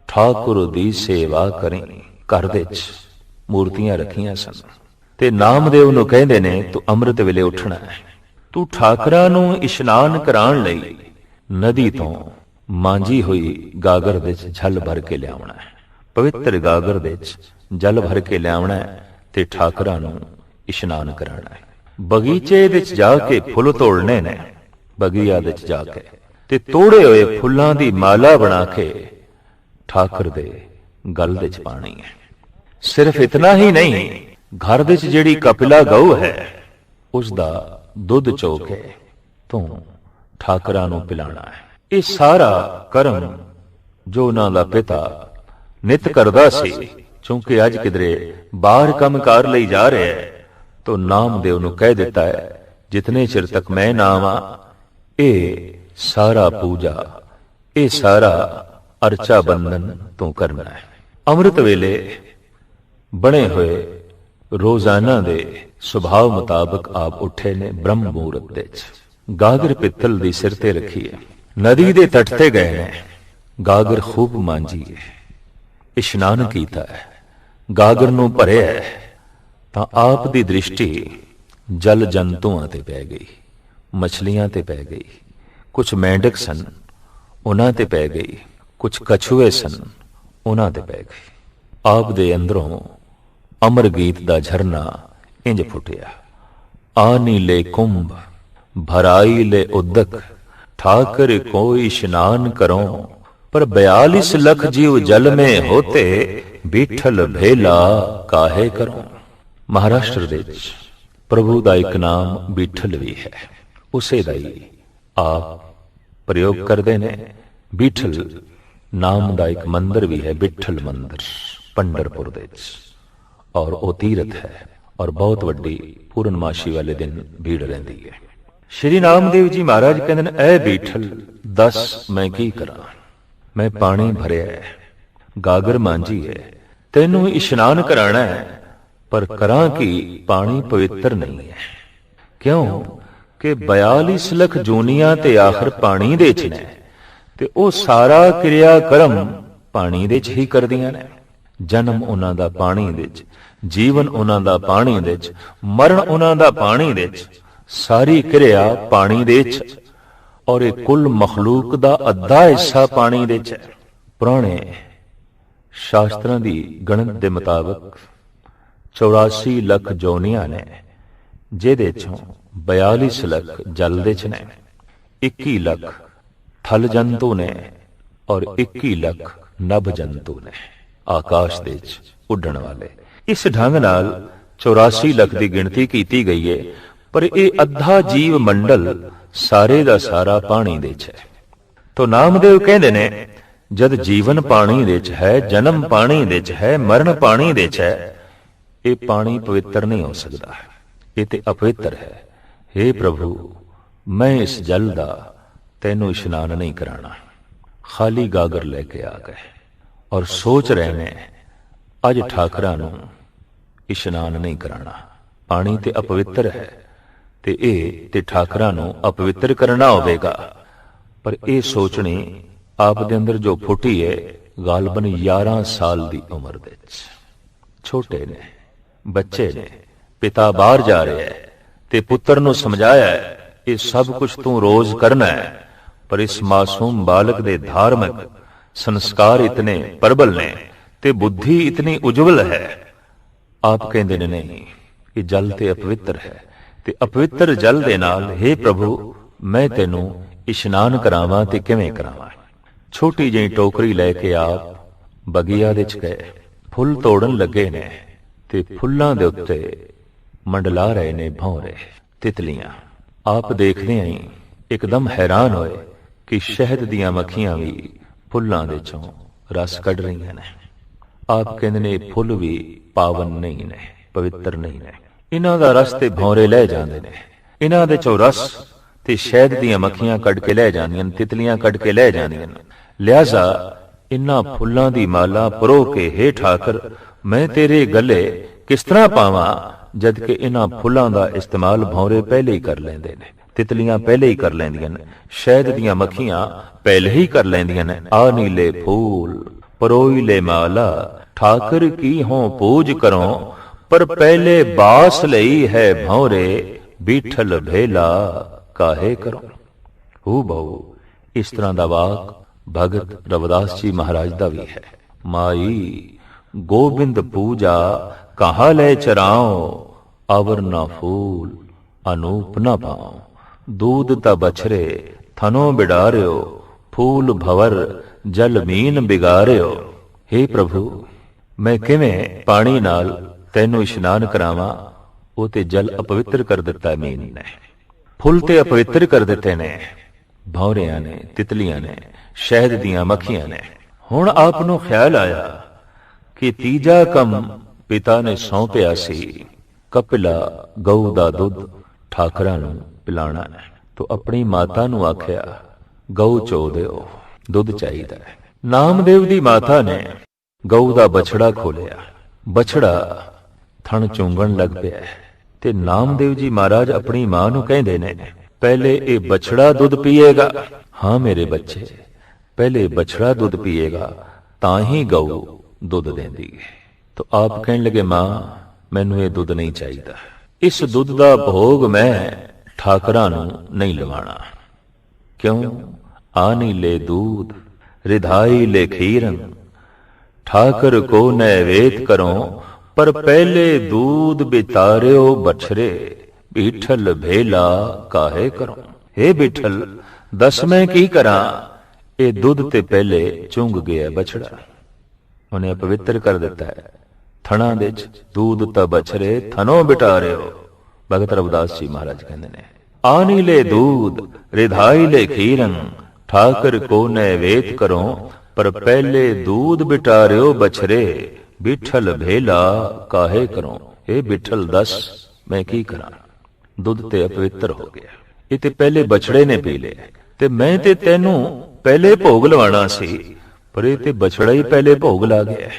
ਠਾਕੁਰ ਦੀ ਸੇਵਾ ਕਰੀ, ਘਰ ਦੇ ਵਿੱਚ ਮੂਰਤੀਆਂ ਰੱਖੀਆਂ ਸਨ ਤੇ ਨਾਮਦੇਵ ਨੂੰ ਕਹਿੰਦੇ ਨੇ ਤੂੰ ਅੰਮ੍ਰਿਤ ਵੇਲੇ ਉੱਠਣਾ ਹੈ, ਤੂੰ ਠਾਕਰਾਂ ਨੂੰ ਇਸ਼ਨਾਨ ਕਰਾਉਣ ਲਈ ਨਦੀ ਤੋਂ ਮਾਂਜੀ ਹੋਈ ਗਾਗਰ ਦੇ ਵਿੱਚ ਜਲ ਭਰ ਕੇ ਲਿਆਉਣਾ ਹੈ। ਪਵਿੱਤਰ ਗਾਗਰ ਦੇ ਵਿੱਚ ਜਲ ਭਰ ਕੇ ਲਿਆਉਣਾ ਹੈ ਤੇ ਠਾਕਰਾਂ ਨੂੰ ਇਸ਼ਨਾਨ ਕਰਾਉਣਾ ਹੈ। ਬਗੀਚੇ ਵਿੱਚ ਜਾ ਕੇ ਫੁੱਲ ਤੋੜਨੇ ਨੇ, ਬਗੀਆ ਵਿੱਚ ਜਾ ਕੇ ਤੇ ਤੋੜੇ ਹੋਏ ਫੁੱਲਾਂ ਦੀ ਮਾਲਾ ਬਣਾ ਕੇ ਠਾਕਰ ਦੇ ਗਲ ਵਿੱਚ ਪਾਣੀ ਹੈ। ਸਿਰਫ ਇਤਨਾ ਹੀ ਨਹੀਂ, ਘਰ ਵਿੱਚ ਜਿਹੜੀ ਕਪਿਲਾ ਗਊ ਹੈ ਉਸ ਦਾ ਦੁੱਧ ਚੋ ਕੇ ਤੂੰ ਠਾਕਰਾਂ ਨੂੰ ਪਿਲਾਣਾ ਹੈ। ਇਹ ਸਾਰਾ ਕਰਮ ਜੋ ਉਹਨਾਂ ਦਾ ਪਿਤਾ ਨਿਤ ਕਰਦਾ ਸੀ, ਕਿਉਂਕਿ ਅੱਜ ਕਿਧਰੇ ਬਾਹਰ ਕੰਮਕਾਰ ਲਈ ਜਾ ਰਿਹਾ ਹੈ ਤਾਂ ਨਾਮਦੇਵ ਨੂੰ ਕਹਿ ਦਿੱਤਾ ਹੈ ਜਿਤਨੇ ਚਿਰ ਤੱਕ ਮੈਂ ਨਾ ਆਵਾਂ ਇਹ ਸਾਰਾ ਪੂਜਾ, ਇਹ ਸਾਰਾ ਅਰਚਾ ਬੰਧਨ ਤੂੰ ਕਰਨਾ ਹੈ। ਅੰਮ੍ਰਿਤ ਵੇਲੇ ਬਣੇ ਹੋਏ ਰੋਜ਼ਾਨਾ ਦੇ ਸੁਭਾਅ ਮੁਤਾਬਕ ਆਪ ਉੱਠੇ ਨੇ ਬ੍ਰਹਮ ਮਹੂਰਤ ਦੇ ਵਿੱਚ, ਗਾਗਰ ਪਿੱਤਲ ਦੀ ਸਿਰ ਤੇ ਰੱਖੀ ਹੈ, ਨਦੀ ਦੇ ਤੱਟ ਤੇ ਗਏ ਨੇ, ਗਾਗਰ ਖੂਬ ਮਾਂਜੀ ਹੈ, ਇਸ਼ਨਾਨ ਕੀਤਾ ਹੈ, ਗਾਗਰ ਨੂੰ ਭਰਿਆ ਹੈ ਤਾਂ ਆਪ ਦੀ ਦ੍ਰਿਸ਼ਟੀ ਜਲ ਜੰਤੂਆਂ ਤੇ ਪੈ ਗਈ, ਮਛਲੀਆਂ ਤੇ ਪੈ ਗਈ, ਕੁਝ ਮੇਂਢਕ ਸਨ ਉਹਨਾਂ ਤੇ ਪੈ ਗਈ, ਕੁਝ ਕਛੂਏ ਸਨ ਉਹਨਾਂ ਤੇ ਪੈ ਗਈ। ਆਪ ਦੇ ਅੰਦਰੋਂ ਅਮਰ ਗੀਤ ਦਾ ਝਰਨਾ ਇੰਜ ਫੁੱਟਿਆ। ਆਨੀ ਲੈ ਕੁੰਭ ਭਰਾਈ ਲੈ ਉਦਕ, ਠਾਕਰ ਕੋਈ ਇਸ਼ਨਾਨ ਕਰੋ, पर 42 लख जीव जल में होते, बीठल भेला काहे करो। महाराष्ट्र ਦੇ ਵਿੱਚ ਪ੍ਰਭੂ ਦਾ ਇੱਕ ਨਾਮ ਬੀਠਲ ਵੀ ਹੈ, ਉਸੇ ਦਾ ਹੀ ਆਪ ਪ੍ਰਯੋਗ ਕਰਦੇ ਨੇ। ਬੀਠਲ ਨਾਮ ਦਾ ਇੱਕ ਮੰਦਿਰ ਵੀ ਹੈ, ਬਿੱਠਲ ਮੰਦਿਰ ਪੰਡਰਪੁਰ ਦੇ ਵਿੱਚ, ਔਰ ਉਹ ਤੀਰਥ ਹੈ ਔਰ ਬਹੁਤ ਵੱਡੀ ਪੂਰਨਮਾਸ਼ੀ ਵਾਲੇ ਦਿਨ ਭੀੜ ਰਹਿੰਦੀ ਹੈ। ਸ਼੍ਰੀ ਨਾਮਦੇਵ ਜੀ ਮਹਾਰਾਜ ਕਹਿੰਦੇ ਨੇ, ਐ ਬੀਠਲ ਦੱਸ ਮੈਂ ਕੀ ਕਰਾਂ, ਮੈਂ ਪਾਣੀ ਭਰਿਆ ਹੈ, ਗਾਗਰ ਮਾਂਜੀ ਹੈ, ਤੈਨੂੰ ਇਸ਼ਨਾਨ ਕਰਾਣਾ ਹੈ, ਪਰ ਕਰਾਂ ਕਿ ਪਾਣੀ ਪਵਿੱਤਰ ਨਹੀਂ ਹੈ। ਕਿਉਂ ਕਿ 42 ਲੱਖ ਜੂਨੀਆਂ ਤੇ ਆਖਰ ਪਾਣੀ ਦੇ ਚ ਨੇ ਤੇ ਉਹ ਸਾਰਾ ਕਿਰਿਆ ਕਰਮ ਪਾਣੀ ਦੇ ਚ ਹੀ ਕਰਦੀਆਂ ਨੇ। ਜਨਮ ਉਹਨਾਂ ਦਾ ਪਾਣੀ ਦੇ ਚ, ਜੀਵਨ ਉਹਨਾਂ ਦਾ ਪਾਣੀ ਦੇ ਚ, ਮਰਨ ਉਹਨਾਂ ਦਾ ਪਾਣੀ ਦੇ ਚ, ਸਾਰੀ ਕਿਰਿਆ ਪਾਣੀ ਦੇ ਚ, ਔਰ ਇਹ ਕੁੱਲ ਮਖਲੂਕ ਦਾ ਅੱਧਾ ਹਿੱਸਾ ਪਾਣੀ ਦੇ ਚ ਹੈ। ਪੁਰਾਣੇ ਸ਼ਾਸਤਰਾਂ ਦੀ ਗਣਤ ਦੇ ਮੁਤਾਬਕ 84 ਲੱਖ ਜੋਨੀਆਂ ਨੇ, ਜਿਹਦੇ ਚੋਂ 42 ਲੱਖ ਜਲ ਦੇ ਚ ਨੇ, 21 ਲੱਖ ਥਲ ਜੰਤੂ ਨੇ, ਔਰ 21 ਲੱਖ ਨਭ ਜੰਤੂ ਨੇ, ਆਕਾਸ਼ ਦੇ ਚ ਉੱਡਣ ਵਾਲੇ। ਇਸ ਢੰਗ ਨਾਲ 84 ਲੱਖ ਦੀ ਗਿਣਤੀ ਕੀਤੀ ਗਈ ਹੈ, ਪਰ ਇਹ ਅੱਧਾ ਜੀਵ ਮੰਡਲ ਸਾਰੇ ਦਾ ਸਾਰਾ ਪਾਣੀ ਦੇ ਚ ਹੈ। ਤੋ ਨਾਮਦੇਵ ਕਹਿੰਦੇ ਨੇ, ਜਦ ਜੀਵਨ ਪਾਣੀ ਦੇ ਚ ਹੈ, ਜਨਮ ਪਾਣੀ ਦੇ ਚ ਹੈ, ਮਰਨ ਪਾਣੀ ਦੇ ਚ ਹੈ, ਇਹ ਪਾਣੀ ਪਵਿੱਤਰ ਨਹੀਂ ਹੋ ਸਕਦਾ, ਇਹ ਤੇ ਅਪਵਿੱਤਰ ਹੈ। हे ਪ੍ਰਭੂ, ਮੈਂ ਇਸ ਜਲ ਦਾ ਤੈਨੂੰ ਇਸ਼ਨਾਨ ਨਹੀਂ ਕਰਾਣਾ। ਖਾਲੀ ਗਾਗਰ ਲੈ ਕੇ ਆ ਗਏ ਔਰ ਸੋਚ ਰਹੇ ਨੇ ਅੱਜ ਠਾਕਰਾਂ ਨੂੰ ਇਸ਼ਨਾਨ ਨਹੀਂ ਕਰਾਣਾ, ਪਾਣੀ ਤੇ ਅਪਵਿੱਤਰ ਹੈ ਤੇ ਇਹ ਤੇ ਠਾਕਰਾਂ ਨੂੰ ਅਪਵਿੱਤਰ ਕਰਨਾ ਹੋਵੇਗਾ। ਪਰ ਇਹ ਸੋਚਣੀ ਆਪ ਦੇ ਅੰਦਰ ਜੋ ਫੁੱਟੀ ਹੈ, ਗਾਲਬਨ 11 ਸਾਲ ਦੀ ਉਮਰ ਦੇ ਵਿੱਚ। ਛੋਟੇ ਨੇ, ਬੱਚੇ ਨੇ, ਪਿਤਾ ਬਾਹਰ ਜਾ ਰਿਹਾ ਹੈ ਤੇ ਪੁੱਤਰ ਨੂੰ ਸਮਝਾਇਆ ਹੈ, ਇਹ ਸਭ ਕੁਝ ਤੂੰ ਰੋਜ਼ ਕਰਨਾ ਹੈ, ਪਰ ਇਸ ਮਾਸੂਮ ਬਾਲਕ ਦੇ ਧਾਰਮਿਕ ਸੰਸਕਾਰ ਇਤਨੇ ਪ੍ਰਬਲ ਨੇ ਤੇ ਬੁੱਧੀ ਇਤਨੀ ਉਜਵਲ ਹੈ। ਆਪ ਕਹਿੰਦੇ ਨੇ, ਨਹੀਂ, ਇਹ ਜਲ ਤੇ ਅਪਵਿੱਤਰ ਹੈ ਤੇ ਅਪਵਿੱਤਰ ਜਲ ਦੇ ਨਾਲ हे ਪ੍ਰਭੂ ਮੈਂ ਤੈਨੂੰ ਇਸ਼ਨਾਨ ਕਰਾਵਾਂ ਤੇ ਕਿਵੇਂ ਕਰਾਵਾਂ। ਛੋਟੀ ਜਿਹੀ ਟੋਕਰੀ ਲੈ ਕੇ ਆਪ ਬਗੀਆ ਦੇ ਚ ਗਏ। ਫੁੱਲ ਤੋੜਨ ਲੱਗੇ ਨੇ ਤੇ ਫੁੱਲਾਂ ਦੇ ਉੱਤੇ ਮੰਡਲਾ ਰਹੇ ਨੇ ਭੌਰੇ, ਤਿਤਲੀਆਂ। ਆਪ ਦੇਖਦੇ ਆਂ ਇੱਕਦਮ ਹੈਰਾਨ ਹੋਏ ਕਿ ਸ਼ਹਿਦ ਦੀਆਂ ਮੱਖੀਆਂ ਵੀ ਫੁੱਲਾਂ ਦੇ ਚੋਂ ਰਸ ਕੱਢ ਰਹੀਆਂ ਨੇ। ਆਪ ਕਹਿੰਦੇ ਨੇ ਫੁੱਲ ਵੀ ਪਾਵਨ ਨਹੀਂ ਨੇ, ਪਵਿੱਤਰ ਨਹੀਂ ਨੇ, ਇਹਨਾਂ ਦਾ ਰਸ ਤੇ ਭੌਰੇ ਲੈ ਜਾਂਦੇ ਨੇ, ਇਹਨਾਂ ਦੇ ਚੋਂ ਰਸ ਤੇ ਸ਼ਹਿਦ ਦੀਆਂ ਮੱਖੀਆਂ ਕੱਢ ਕੇ ਲੈ ਜਾਂਦੀਆਂ ਨੇ, ਤਿਤਲੀਆਂ ਕੱਢ ਕੇ ਲੈ ਜਾਂਦੀਆਂ ਨੇ। ਲਿਹਾਜ਼ਾ ਇਹਨਾਂ ਫੁੱਲਾਂ ਦੀ ਮਾਲਾ ਪਰੋ ਕੇ हे ਠਾਕਰ ਮੈਂ ਤੇਰੇ ਗਲੇ ਕਿਸ ਤਰ੍ਹਾਂ ਪਾਵਾਂ, ਜਦ ਕਿ ਇਹਨਾਂ ਫੁੱਲਾਂ ਦਾ ਇਸਤੇਮਾਲ ਭੌਰੇ ਪਹਿਲੇ ਹੀ ਕਰ ਲੈਂਦੇ ਨੇ, ਤਿਤਲੀਆਂ ਪਹਿਲੇ ਹੀ ਕਰ ਲੈਂਦੀਆਂ ਨੇ, ਸ਼ਹਿਦ ਦੀਆਂ ਮੱਖੀਆਂ ਪਹਿਲੇ ਹੀ ਕਰ ਲੈਂਦੀਆਂ ਨੇ। ਆ ਨੀਲੇ ਫੂਲ ਪਰੋਈ ਲੈ ਮਾਲਾ, ਠਾਕਰ ਕੀ ਹੋਂ ਪੂਜ ਕਰੋ, ਪਰ ਪਹਿਲੇ ਬਾਸ ਲਈ ਹੈ ਭੌਰੇ, ਬੀਠਲ ਭੇਲਾ ਕਾਹੇ ਕਰੋ। ਹੂ ਬਹੁ ਇਸ ਤਰ੍ਹਾਂ ਦਾ ਵਾਕ ਭਗਤ ਰਵਿਦਾਸ ਜੀ ਮਹਾਰਾਜ ਦਾ ਵੀ ਹੈ। ਮਾਈ ਗੋਬਿੰਦ ਪੂਜਾ ਕਹਾਂ ਲੈ ਚਰਾਓ, ਅਵਰ ਨਾ ਫੂਲ ਅਨੂਪ ਨਾ ਪਾਓ, दूध ता बछरे थनो बिडारियो, फूल भवर जल मीन बिगारियो। हे प्रभु मैं किवें पानी नाल तैनू इशनान करावां, वो ते जल अपवित्र कर दिता मीन ने, फुल ते अपवित्र कर दिते ने, भौरियां ने, तितलियां ने, शहद दियां मक्खियां ने। हुण आप नूं ख्याल आया कि तीजा कम पिता ने सौंपिया सी, कपिला गऊ दा दुध ਠਾਕਰਾਂ ਨੂੰ ਪਿਲਾਣਾ ਹੈ। ਤੋ ਆਪਣੀ ਮਾਤਾ ਨੂੰ ਆਖਿਆ ਗਊ ਚੋ ਦਿਓ, ਦੁੱਧ ਚਾਹੀਦਾ ਹੈ। ਨਾਮਦੇਵ ਦੀ ਮਾਤਾ ਨੇ ਗਊ ਦਾ ਬਛੜਾ ਖੋਲਿਆ, ਬਛੜਾ ਥਣ ਚੁੰਗਣ ਲੱਗ ਪਿਆ ਤੇ ਨਾਮਦੇਵ ਜੀ ਮਹਾਰਾਜ ਆਪਣੀ ਮਾਂ ਨੂੰ ਕਹਿੰਦੇ ਨੇ ਪਹਿਲੇ ਇਹ ਬਛੜਾ ਦੁੱਧ ਪੀਏਗਾ। ਹਾਂ ਮੇਰੇ ਬੱਚੇ, ਪਹਿਲੇ ਬਛੜਾ ਦੁੱਧ ਪੀਏਗਾ ਤਾਂ ਹੀ ਗਊ ਦੁੱਧ ਦੇਂਦੀ ਹੈ। ਤੋ ਆਪ ਕਹਿਣ ਲੱਗੇ ਮਾਂ ਮੈਨੂੰ ਇਹ ਦੁੱਧ ਨਹੀਂ ਚਾਹੀਦਾ, ਇਸ ਦੁੱਧ ਦਾ ਭੋਗ ਮੈਂ ਠਾਕਰਾਂ ਨੂੰ ਨਹੀਂ ਲਵਾਣਾ। ਕਿਉਂ? ਆਨੀ ਲੈ ਦੂਧ ਰਿਧਾਈ ਲੈ ਖੀਰਨ, ਠਾਕਰ ਕੋ ਨੈਵੇਦ ਕਰੋ, ਪਰ ਪਹਿਲੇ ਦੂਧ ਬਿਤਾਰਿਓ ਬਛਰੇ, ਬੀਠਲ ਭੇਲਾ ਕਾਹੇ ਕਰੋ। हे ਬਿਠਲ ਦੱਸ ਮੈਂ ਕੀ ਕਰਾਂ, ਇਹ ਦੁੱਧ ਤੇ ਪਹਿਲੇ ਚੁੰਗ ਗਿਆ ਬਛੜਾ, ਉਹਨੇ ਅਪਵਿੱਤਰ ਕਰ ਦਿੱਤਾ ਹੈ। ਥਣਾ ਦੇ ਚ ਦੂਧ ਤਾਂ ਬਛਰੇ ਥਨੋਂ ਬਿਟਾਰਿਓ। ਭਗਤ ਰਵਿਦਾਸ ਜੀ ਮਹਾਰਾਜ ਕਹਿੰਦੇ ਨੇ ਆਨੀ ਲੈ ਦੂਧ ਰਿਧਾਈ ਲੈ ਖੀਰਨ, ਠਾਕਰ ਕੋ ਨੈਵੇਦ ਕਰੋ, ਪਰ ਪਹਿਲੇ ਦੂਧ ਬਿਟਾਰਿਓ ਬਛਰੇ, ਬਿਠਲ ਭੇਲਾ ਕਾਹੇ ਕਰੋ। ਇਹ ਬਿਠਲ ਦੱਸ ਮੈਂ ਕੀ ਕਰਾਂ, ਦੁੱਧ ਤੇ ਅਪਵਿੱਤਰ ਹੋ ਗਿਆ, ਇਹ ਤੇ ਪਹਿਲੇ ਬਛੜੇ ਨੇ ਪੀ ਲਿਆ ਤੇ ਮੈਂ ਤੇ ਤੈਨੂੰ ਪਹਿਲੇ ਭੋਗ ਲਵਾਣਾ ਸੀ, ਪਰ ਇਹ ਤੇ ਬਛੜਾ ਹੀ ਪਹਿਲੇ ਭੋਗ ਲਾ ਗਿਆ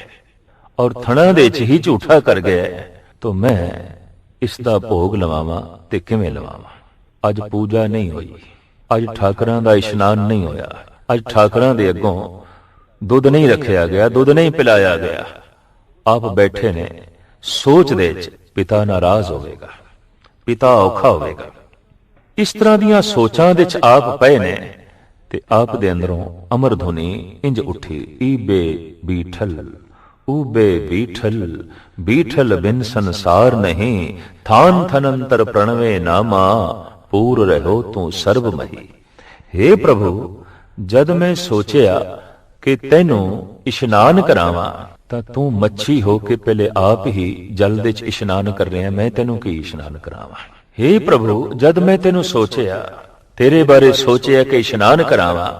ਔਰ ਥਣਾ ਦੇ ਚ ਹੀ ਝੂਠਾ ਕਰ ਗਿਆ, ਤਾਂ ਮੈਂ ਇਸ ਦਾ ਭੋਗ ਲਵਾਵਾਂ ਤੇ ਕਿਵੇਂ ਲਵਾਵਾਂ। ਅੱਜ ਪੂਜਾ ਨਹੀਂ ਹੋਈ, ਅੱਜ ਠਾਕਰਾਂ ਦਾ ਇਸ਼ਨਾਨ ਨਹੀਂ ਹੋਇਆ, ਅੱਜ ਠਾਕਰਾਂ ਦੇ ਅੱਗੋਂ ਦੁੱਧ ਨਹੀਂ ਰੱਖਿਆ ਗਿਆ, ਦੁੱਧ ਨਹੀਂ ਪਿਲਾਇਆ ਗਿਆ। ਆਪ ਬੈਠੇ ਨੇ ਸੋਚ ਦੇ ਵਿੱਚ ਪਿਤਾ ਨਾਰਾਜ਼ ਹੋਵੇਗਾ, ਪਿਤਾ ਔਖਾ ਹੋਵੇਗਾ। ਇਸ ਤਰ੍ਹਾਂ ਦੀਆਂ ਸੋਚਾਂ ਦੇ ਵਿੱਚ ਆਪ ਪਏ ਨੇ ਤੇ ਆਪ ਦੇ ਅੰਦਰੋਂ ਅਮਰ ਧੁਨੀ ਇੰਜ ਉੱਠੀ, ਈਬੇ ਬੀਠਲ ਊਬੇ ਬੀਠਲ, ਬੀਠਲ ਬਿਨ ਸੰਸਾਰ ਨਹੀਂ, ਥਾਨ ਥਨੰਤਰ ਪ੍ਰਣਵੇ ਨਾਮਾ, ਪੂਰ ਰਹੋ ਤੂੰ ਸਰਬ ਮਹੀ। हे ਪ੍ਰਭੂ, ਜਦ ਮੈਂ ਸੋਚਿਆ ਕਿ ਤੈਨੂੰ ਇਸ਼ਨਾਨ ਕਰਾਵਾਂ ਤਾਂ ਤੂੰ ਮੱਛੀ ਹੋ ਕੇ ਪਹਿਲੇ ਆਪ ਹੀ ਜਲ ਦੇ ਵਿੱਚ ਇਸ਼ਨਾਨ ਕਰ ਰਿਹਾ, ਮੈਂ ਤੈਨੂੰ ਕੀ ਇਸ਼ਨਾਨ ਕਰਾਵਾਂ। हे ਪ੍ਰਭੂ, ਜਦ ਮੈਂ ਤੈਨੂੰ ਸੋਚਿਆ, ਤੇਰੇ ਬਾਰੇ ਸੋਚਿਆ ਕਿ ਇਸ਼ਨਾਨ ਕਰਾਵਾਂ,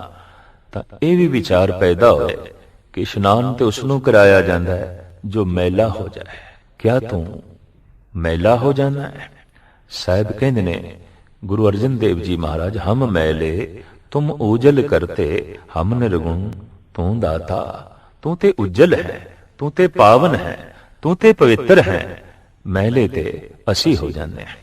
ਤਾਂ ਇਹ ਵੀ ਵਿਚਾਰ ਪੈਦਾ ਹੋਏ ਕਿ ਇਸ਼ਨਾਨ ਤੇ ਉਸ ਨੂੰ ਕਰਾਇਆ ਜਾਂਦਾ ਹੈ ਜੋ ਮੈਲਾ ਹੋ ਜਾਏ। ਕਿਆ ਤੂੰ ਮੈਲਾ ਹੋ ਜਾਣਾ ਹੈ? ਸਾਹਿਬ ਕਹਿੰਦੇ ਨੇ ਗੁਰੂ ਅਰਜਨ ਦੇਵ ਜੀ ਮਹਾਰਾਜ, ਹਮ ਮੈਲੇ ਤੁਮ ਉਜਲ ਕਰਤੇ, ਹਮ ਨਿਰਗੁਣ ਤੂੰ ਦਾਤਾ। ਤੂੰ ਤੇ ਉਜਲ ਹੈ, ਤੂੰ ਤੇ ਪਾਵਨ ਹੈ, ਤੂੰ ਤੇ ਪਵਿੱਤਰ ਹੈ, ਮੈਲੇ ਤੇ ਅਸੀਂ ਹੋ ਜਾਂਦੇ ਹਾਂ।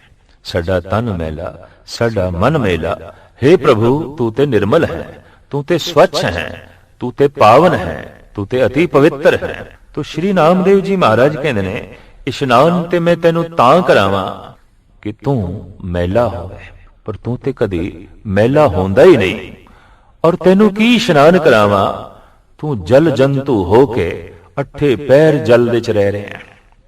ਸਾਡਾ ਤਨ ਮੈਲਾ, ਸਾਡਾ ਮਨ ਮੈਲਾ। हे ਪ੍ਰਭੂ, ਤੂੰ ਤੇ ਨਿਰਮਲ ਹੈ, ਤੂੰ ਤੇ ਸਵੱਛ ਹੈ, ਤੂੰ ਤੇ ਪਾਵਨ ਹੈ, ਤੂੰ ਤੇ ਅਤੀ ਪਵਿੱਤਰ ਹੈ। ਤੋ ਸ਼੍ਰੀ ਨਾਮਦੇਵ ਜੀ ਮਹਾਰਾਜ ਕਹਿੰਦੇ ਨੇ, ਇਸ਼ਨਾਨ ਤੇ ਮੈਂ ਤੈਨੂੰ ਤਾਂ ਕਰਾਵਾਂ ਕਿ ਤੂੰ ਮੈਲਾ ਹੋਵੇ, ਪਰ ਤੂੰ ਤੇ ਕਦੀ ਮੈਲਾ ਹੁੰਦਾ ਹੀ ਨਹੀਂ। ਔਰ ਤੈਨੂੰ ਕੀ ਇਸ਼ਨਾਨ ਕਰਾਵਾਂ? ਤੂੰ ਜਲ ਜੰਤੂ ਹੋ ਕੇ ਅੱਠੇ ਪੈਰ ਜਲ ਦੇ ਚ ਰਹਿ ਰਿਹਾ,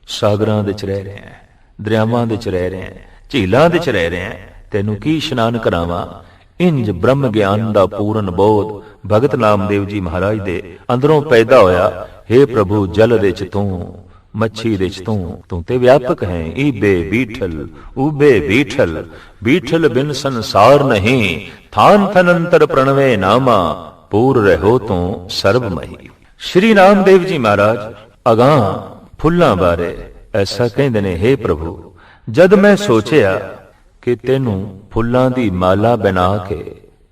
ਸਾਗਰਾਂ ਦੇ ਚ ਰਹਿ ਰਿਹਾ, ਦਰਿਆਵਾਂ ਦੇ ਚ ਰਹਿ ਰਿਹਾ, ਝੀਲਾਂ ਦੇ ਚ ਰਹਿ ਰਿਹਾ, ਤੈਨੂੰ ਕੀ ਇਸ਼ਨਾਨ ਕਰਾਵਾਂ? ਇੰਜ ਬ੍ਰਹਮ ਗਿਆਨ ਦਾ ਪੂਰਨ ਬੋਧ ਭਗਤ ਨਾਮਦੇਵ ਜੀ ਮਹਾਰਾਜ ਦੇ ਅੰਦਰੋਂ ਪੈਦਾ ਹੋਇਆ। हे ਪ੍ਰਭੂ, ਜਲ ਦੇ ਚ ਤੂੰ, ਮੱਛੀ ਦੇ ਚ ਤੂੰ ਤੇ ਵਿਆਪਕ ਹੈ। ਈਬੇ ਬੀਠਲ ਊਬੇ ਬੀਠਲ, ਬੀਠਲ ਬਿਨ ਸੰਸਾਰ ਨਹੀਂ, ਥਾਨ ਥਨੰਤਰ ਪ੍ਰਣਵੇ ਨਾਮਾ, ਪੂਰ ਰਹੋ ਤੂੰ ਸਰਬ ਮਹੀ। ਸ਼੍ਰੀ ਨਾਮਦੇਵ ਜੀ ਮਹਾਰਾਜ ਅਗਾਂਹ ਫੁੱਲਾਂ ਬਾਰੇ ਐਸਾ ਕਹਿੰਦੇ ਨੇ, हे ਪ੍ਰਭੂ, ਜਦ ਮੈਂ ਸੋਚਿਆ ਕਿ ਤੈਨੂੰ ਫੁੱਲਾਂ ਦੀ ਮਾਲਾ ਬਣਾ ਕੇ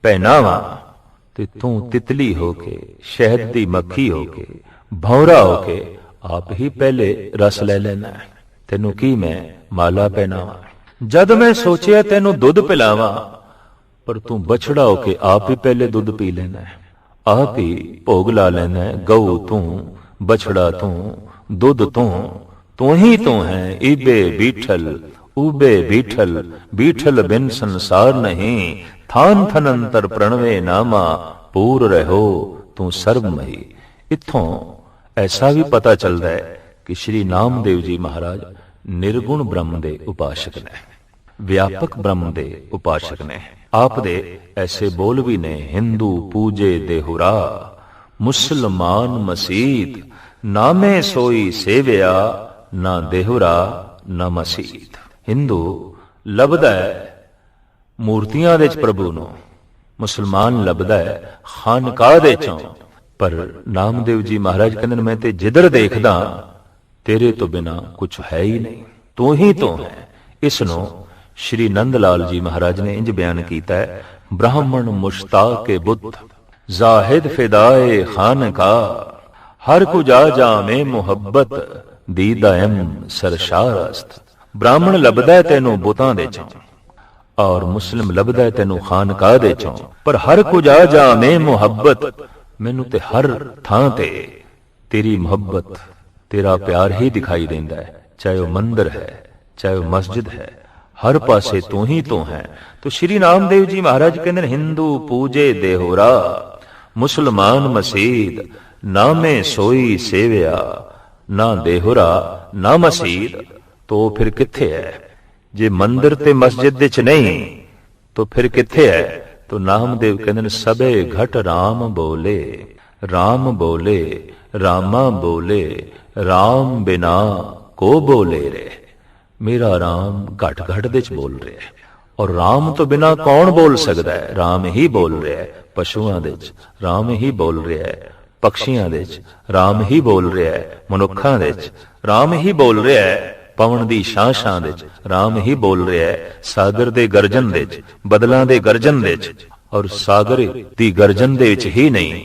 ਪਹਿਨਾਵਾਂ ਤੇ ਤੂੰ ਤਿਤਲੀ ਹੋ ਕੇ, ਸ਼ਹਿਦ ਦੀ ਮੱਖੀ ਹੋ ਕੇ, ਭੌਰਾ ਹੋ ਕੇ ਆਪ ਹੀ ਪਹਿਲੇ ਰਸ ਲੈ ਲੈਣਾ, ਤੈਨੂੰ ਕੀ ਮੈਂ ਮਾਲਾ ਪਹਿਨਾਵਾਂ। ਜਦ ਮੈਂ ਸੋਚਿਆ ਤੈਨੂੰ ਦੁੱਧ ਪਿਲਾਵਾਂ, ਪਰ ਤੂੰ ਬਛੜਾ ਹੋ ਕੇ ਆਪ ਹੀ ਪਹਿਲੇ ਦੁੱਧ ਪੀ ਲੈਣਾ, ਆਪ ਹੀ ਭੋਗ ਲਾ ਲੈਣਾ। ਗਊ ਤੂੰ, ਬਛੜਾ ਤੂੰ, ਦੁੱਧ ਤੂੰ ਹੀ ਤੂੰ ਹੈ। ਈਬੇ ਬੀਠਲ ਊਬੇ ਬੀਠਲ, ਬੀਠਲ ਬਿਨ ਸੰਸਾਰ ਨਹੀਂ, ਥਾਨ ਥਨੰਤਰ ਪ੍ਰਣਵੇ ਨਾਮਾ, ਪੂਰ ਰਹੋ ਤੂੰ ਸਰਬ ਮਹੀ। ਇੱਥੋਂ ਐਸਾ ਵੀ ਪਤਾ ਚੱਲਦਾ ਹੈ ਕਿ ਸ਼੍ਰੀ ਨਾਮਦੇਵ ਜੀ ਮਹਾਰਾਜ ਨਿਰਗੁਣ ਬ੍ਰਹਮ ਦੇ ਉਪਾਸ਼ਕ ਨੇ, ਵਿਆਪਕ ਬ੍ਰਹਮ ਦੇ ਉਪਾਸ਼ਕ ਨੇ। ਆਪ ਦੇ ਐਸੇ ਬੋਲ ਵੀ ਨੇ, ਹਿੰਦੂ ਪੂਜੇ ਦੇਹੁਰਾ, ਮੁਸਲਮਾਨ ਮਸੀਤ, ਨਾਮੇ ਸੋਈ ਸੇਵਿਆ, ਨਾ ਦੇਹੁਰਾ ਨਾ ਮਸੀਤ। ਹਿੰਦੂ ਲੱਭਦਾ ਹੈ ਮੂਰਤੀਆਂ ਦੇ ਚ ਪ੍ਰਭੂ ਨੂੰ, ਮੁਸਲਮਾਨ ਲੱਭਦਾ ਹੈ ਖਾਨਕਾਹ ਦੇ ਚੋਂ, ਪਰ ਨਾਮਦੇਵ ਜੀ ਮਹਾਰਾਜ ਕਹਿੰਦੇ ਨੇ, ਮੈਂ ਤੇ ਜਿੱਧਰ ਦੇਖਦਾ ਤੇਰੇ ਤੋਂ ਬਿਨਾ ਕੁਝ ਹੈ ਹੀ ਨਹੀਂ, ਤੂੰ ਹੀ ਤੂੰ ਹੈ। ਇਸ ਨੂੰ ਸ਼੍ਰੀ ਨੰਦ ਲਾਲ ਜੀ ਮਹਾਰਾਜ ਨੇ ਇੰਜ ਬਿਆਨ ਕੀਤਾ ਹੈ, ਬ੍ਰਾਹਮਣ ਮੁਸ਼ਤਾਕੇ ਬੁੱਧ, ਜ਼ਾਹਿਦ ਫਿਦਾਏ ਖਾਨਕਾਹ, ਹਰ ਕੁ ਜਾ ਜਾਵੇਂ ਮੁਹੱਬਤ, ਦੀਦਾਇਮ ਸਰਸ਼ਾਰਸਤ। ਬ੍ਰਾਹਮਣ ਲੱਭਦਾ ਤੈਨੂੰ ਬੁੱਤਾਂ ਦੇ ਚੋਂ, ਔਰ ਮੁਸਲਿਮ ਲੱਭਦਾ ਤੈਨੂੰ ਖਾਨਕਾਹ ਦੇ ਚੋਂ, ਪਰ ਹਰ ਕੁ ਜਾ ਜਾਵੇਂ ਮੁਹੱਬਤ, ਮੈਨੂੰ ਤੇ ਹਰ ਥਾਂ ਤੇ ਤੇਰੀ ਮੁਹੱਬਤ, ਤੇਰਾ ਪਿਆਰ ਹੀ ਦਿਖਾਈ ਦਿੰਦਾ ਹੈ, ਚਾਹੇ ਉਹ ਮੰਦਿਰ ਹੈ, ਚਾਹੇ ਉਹ ਮਸਜਿਦ ਹੈ, ਹਰ ਪਾਸੇ ਤੂੰ ਹੀ ਤੂੰ ਹੈ। तो श्री नामदेव जी महाराज कहते हिंदू पूजे देहोरा, मुसलमान मसीद, नामे सोई सेविया, ना देहोरा ना मसीद। तो फिर किथे है? जे मंदिर ते मस्जिद विच नहीं तो फिर किथे है? तो नामदेव कहते सबे घट राम बोले, राम बोले, रामा बोले, राम बिना को बोले रे। मेरा राम घट घट विच बोल रहा है, और राम तो बिना कौन बोल सकता है? राम ही बोल रहा है। पशुआं दे च राम ही बोल रहा है, पक्षियां दे च राम ही बोल रहा है, मनुखां दे च राम ही बोल रहा है, पवन दी शां दे च राम ही बोल रहा है, सागर दे गर्जन दे च, बदलां दे गर्जन दे च, और सागर दी गर्जन दे विच ही नहीं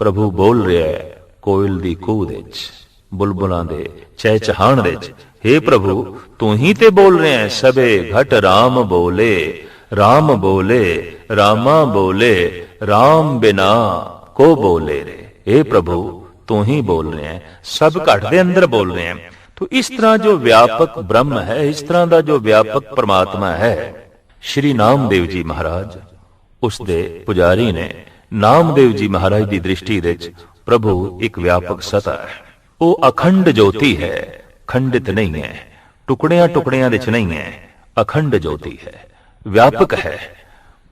प्रभु बोल रहा है, कोयल दी कूह दे च, बुलबुलां दे चहचहाण दे च। हे प्रभु तू ही ते बोल रहे हैं, सबे घट राम बोले, राम बोले, रामा बोले, राम बिना को बोले रे। हे प्रभु तू ही बोल रहे हैं, सब घट दे अंदर बोल रहे हैं। तो तो इस तरह जो व्यापक ब्रह्म है, इस तरह का जो व्यापक परमात्मा है, श्री नामदेव जी महाराज उसके पुजारी ने नामदेव जी महाराज की दृष्टि विच प्रभु एक व्यापक सत्ता है। वो अखंड ज्योति है, खंडित नहीं है, टुकड़ियां टुकड़ियां विच नहीं है, अखंड ज्योति है, व्यापक है।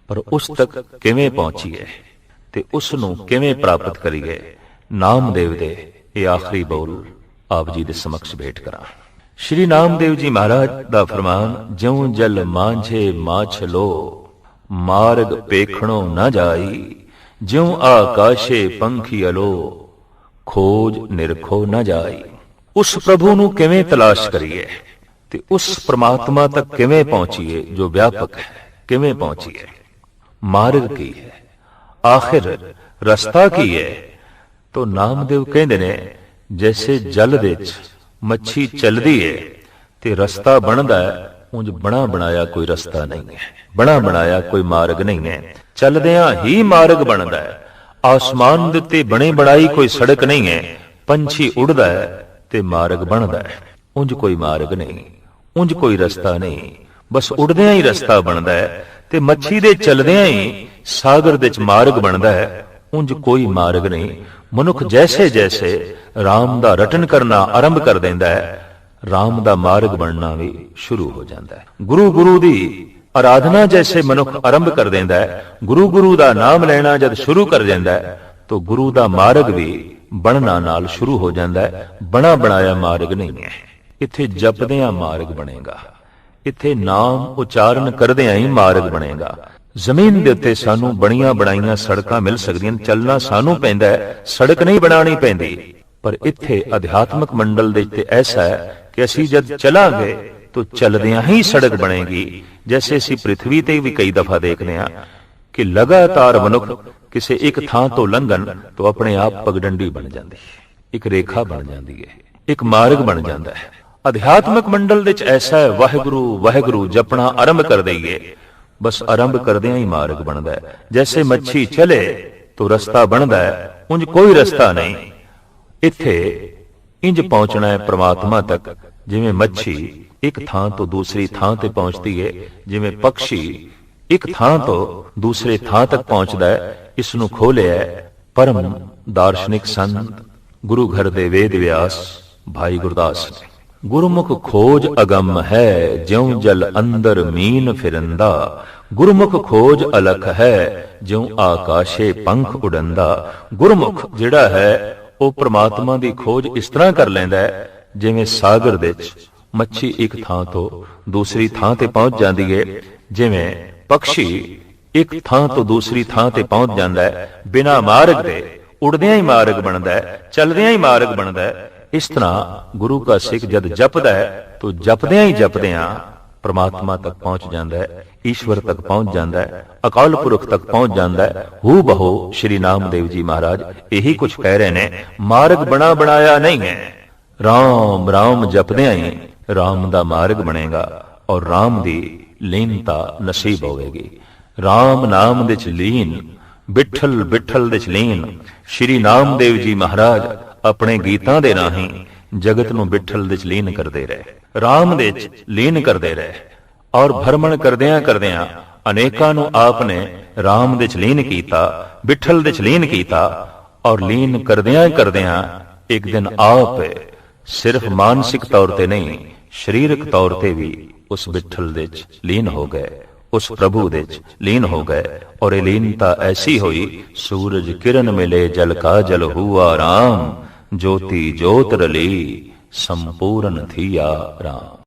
पर उस तक किवें पहुंचीए ते उस नूं किवें प्राप्त करिए, नामदेव दे ये आखिरी बोल आप जी दे समक्ष भेंट करा। श्री नामदेव जी महाराज दा फरमान, ज्यों जल मांझे माछलो मार्ग पेखणो न जाई, ज्यों आकाशे पंखी अलो खोज निरखो न जाई। उस प्रभु नूं किवें तलाश करिए ते उस परमात्मा तक किवें पहुंचीए जो व्यापक है, किवें पहुंचीए, मार्ग की है, आखिर रस्ता की है। तो नामदेव कहंदे ने जैसे जल दे विच मच्छी चलदी है ते रस्ता बनदा है, उंज बना बनाया कोई रस्ता नहीं है, बना बनाया कोई मार्ग नहीं है, चलदियां ही मार्ग बनदा है। आसमान दे उत्ते बने बनाई कोई सड़क नहीं है, पंछी उड़दा है ते मार्ग बनदा है, उंज कोई मार्ग नहीं, उंज कोई रस्ता नहीं, बस उड़दियां ही रस्ता बनदा है ते मच्छी दे चलदियां ही सागर दे विच मार्ग बनदा है, उंज कोई मार्ग नहीं। मनुख जैसे जैसे राम दा रटन करना आरंभ कर देंदा है, राम दा मार्ग बनना भी शुरू हो जाता है। गुरु गुरु दी आराधना जैसे मनुख आरंभ कर देंदा है, गुरु गुरु दा नाम लेना जद शुरू कर देंदा है, तो गुरु दा मार्ग भी बनना नाल शुरू हो जाता है। बना बनाया मार्ग नहीं है, इत्थे जपदियां मार्ग बनेगा, इत्थे नाम उच्चारण करदियां ही मार्ग बनेगा। जमीन दे उत्ते सानू बणियां बनाईयां सड़कां मिल सकदियां, चलना सानू पैंदा है, सड़क नहीं बनानी पैंदी। पर इत्थे अध्यात्मक मंडल दे उत्ते ऐसा है कि असीं जद चलांगे तो चलदियां ही सड़क बनेगी। जैसे असीं पृथ्वी ते भी कई दफा देखते हैं कि लगातार मनुख किसी एक थां तो लंघन तो अपने आप पगडंडी बन जाती है, एक रेखा बन जाती है, एक मार्ग बन जाता है। अध्यात्मक मंडल दे विच ऐसा है, वाहिगुरु वाहिगुरु जपना आरंभ कर दईए, बस आरंभ करदियां ही मार्ग बनदा है। जैसे मच्छी चले तो रस्ता बनदा है, उंज कोई रस्ता नहीं। इत्थे इंज पहुंचना है परमात्मा तक जिवें मच्छी एक थां तो दूसरी थां ते पहुंचती है, जिवें पक्षी एक थां तो दूसरे थां तक पहुंचदा है। इस नूं खोलिया है परम दार्शनिक संत गुरु घर दे वेद व्यास भाई गुरदास ने। गुरुमुख खोज अगम है, ज्यों जल अंदर मीन फिरंदा, गुरुमुख खोज अलख है, ज्यों आकाशे पंख उड़ंदा। गुरुमुख जिहड़ा है वो परमात्मा दी खोज इस तरह कर लैंदा है जिवें सागर दे विच मच्छी एक थां तो दूसरी थां ते पहुंच जांदी है, जिवें पक्षी एक थां तो दूसरी थां ते पहुंच जांदा है। बिना मार्ग दे उड़दियां ही मार्ग बनदा है, चलदियां ही मार्ग बनदा है। इस तरह गुरु का सिख जद जपदा है तो जपदियां ही जपदियां परमात्मा तक पहुंच जाता है, ईश्वर तक पहुंच जाता है, अकाल पुरख तक पहुंच जाता है। हू बहो श्री नामदेव जी महाराज यही कुछ कह रहे ने, मार्ग बना बनाया नहीं है, राम राम जपदियां ही राम दा मार्ग बनेगा और राम दी लीनता नसीब होवेगी। राम नाम दे च लीन, बिठल बिठल दे च लीन। श्री नामदेव जी महाराज अपने गीतां दे राहीं जगत नूं बिठल दे च लीन करदे रहे, राम दे च लीन करदे रहे और भ्रमण करदियां करदियां अनेकां नूं आपने राम दे च लीन कीता, बिठल दे च लीन कीता और लीन करदियां करदियां एक दिन आप सिर्फ मानसिक तौर ते नहीं शरीरक तौर ते भी उस बिठल दे च लीन हो गए, उस प्रभु दे च लीन हो गए। और ये लीनता ऐसी हुई, सूरज किरण मिले जल का जल हुआ राम, ज्योति ज्योत रली संपूर्ण थिया राम।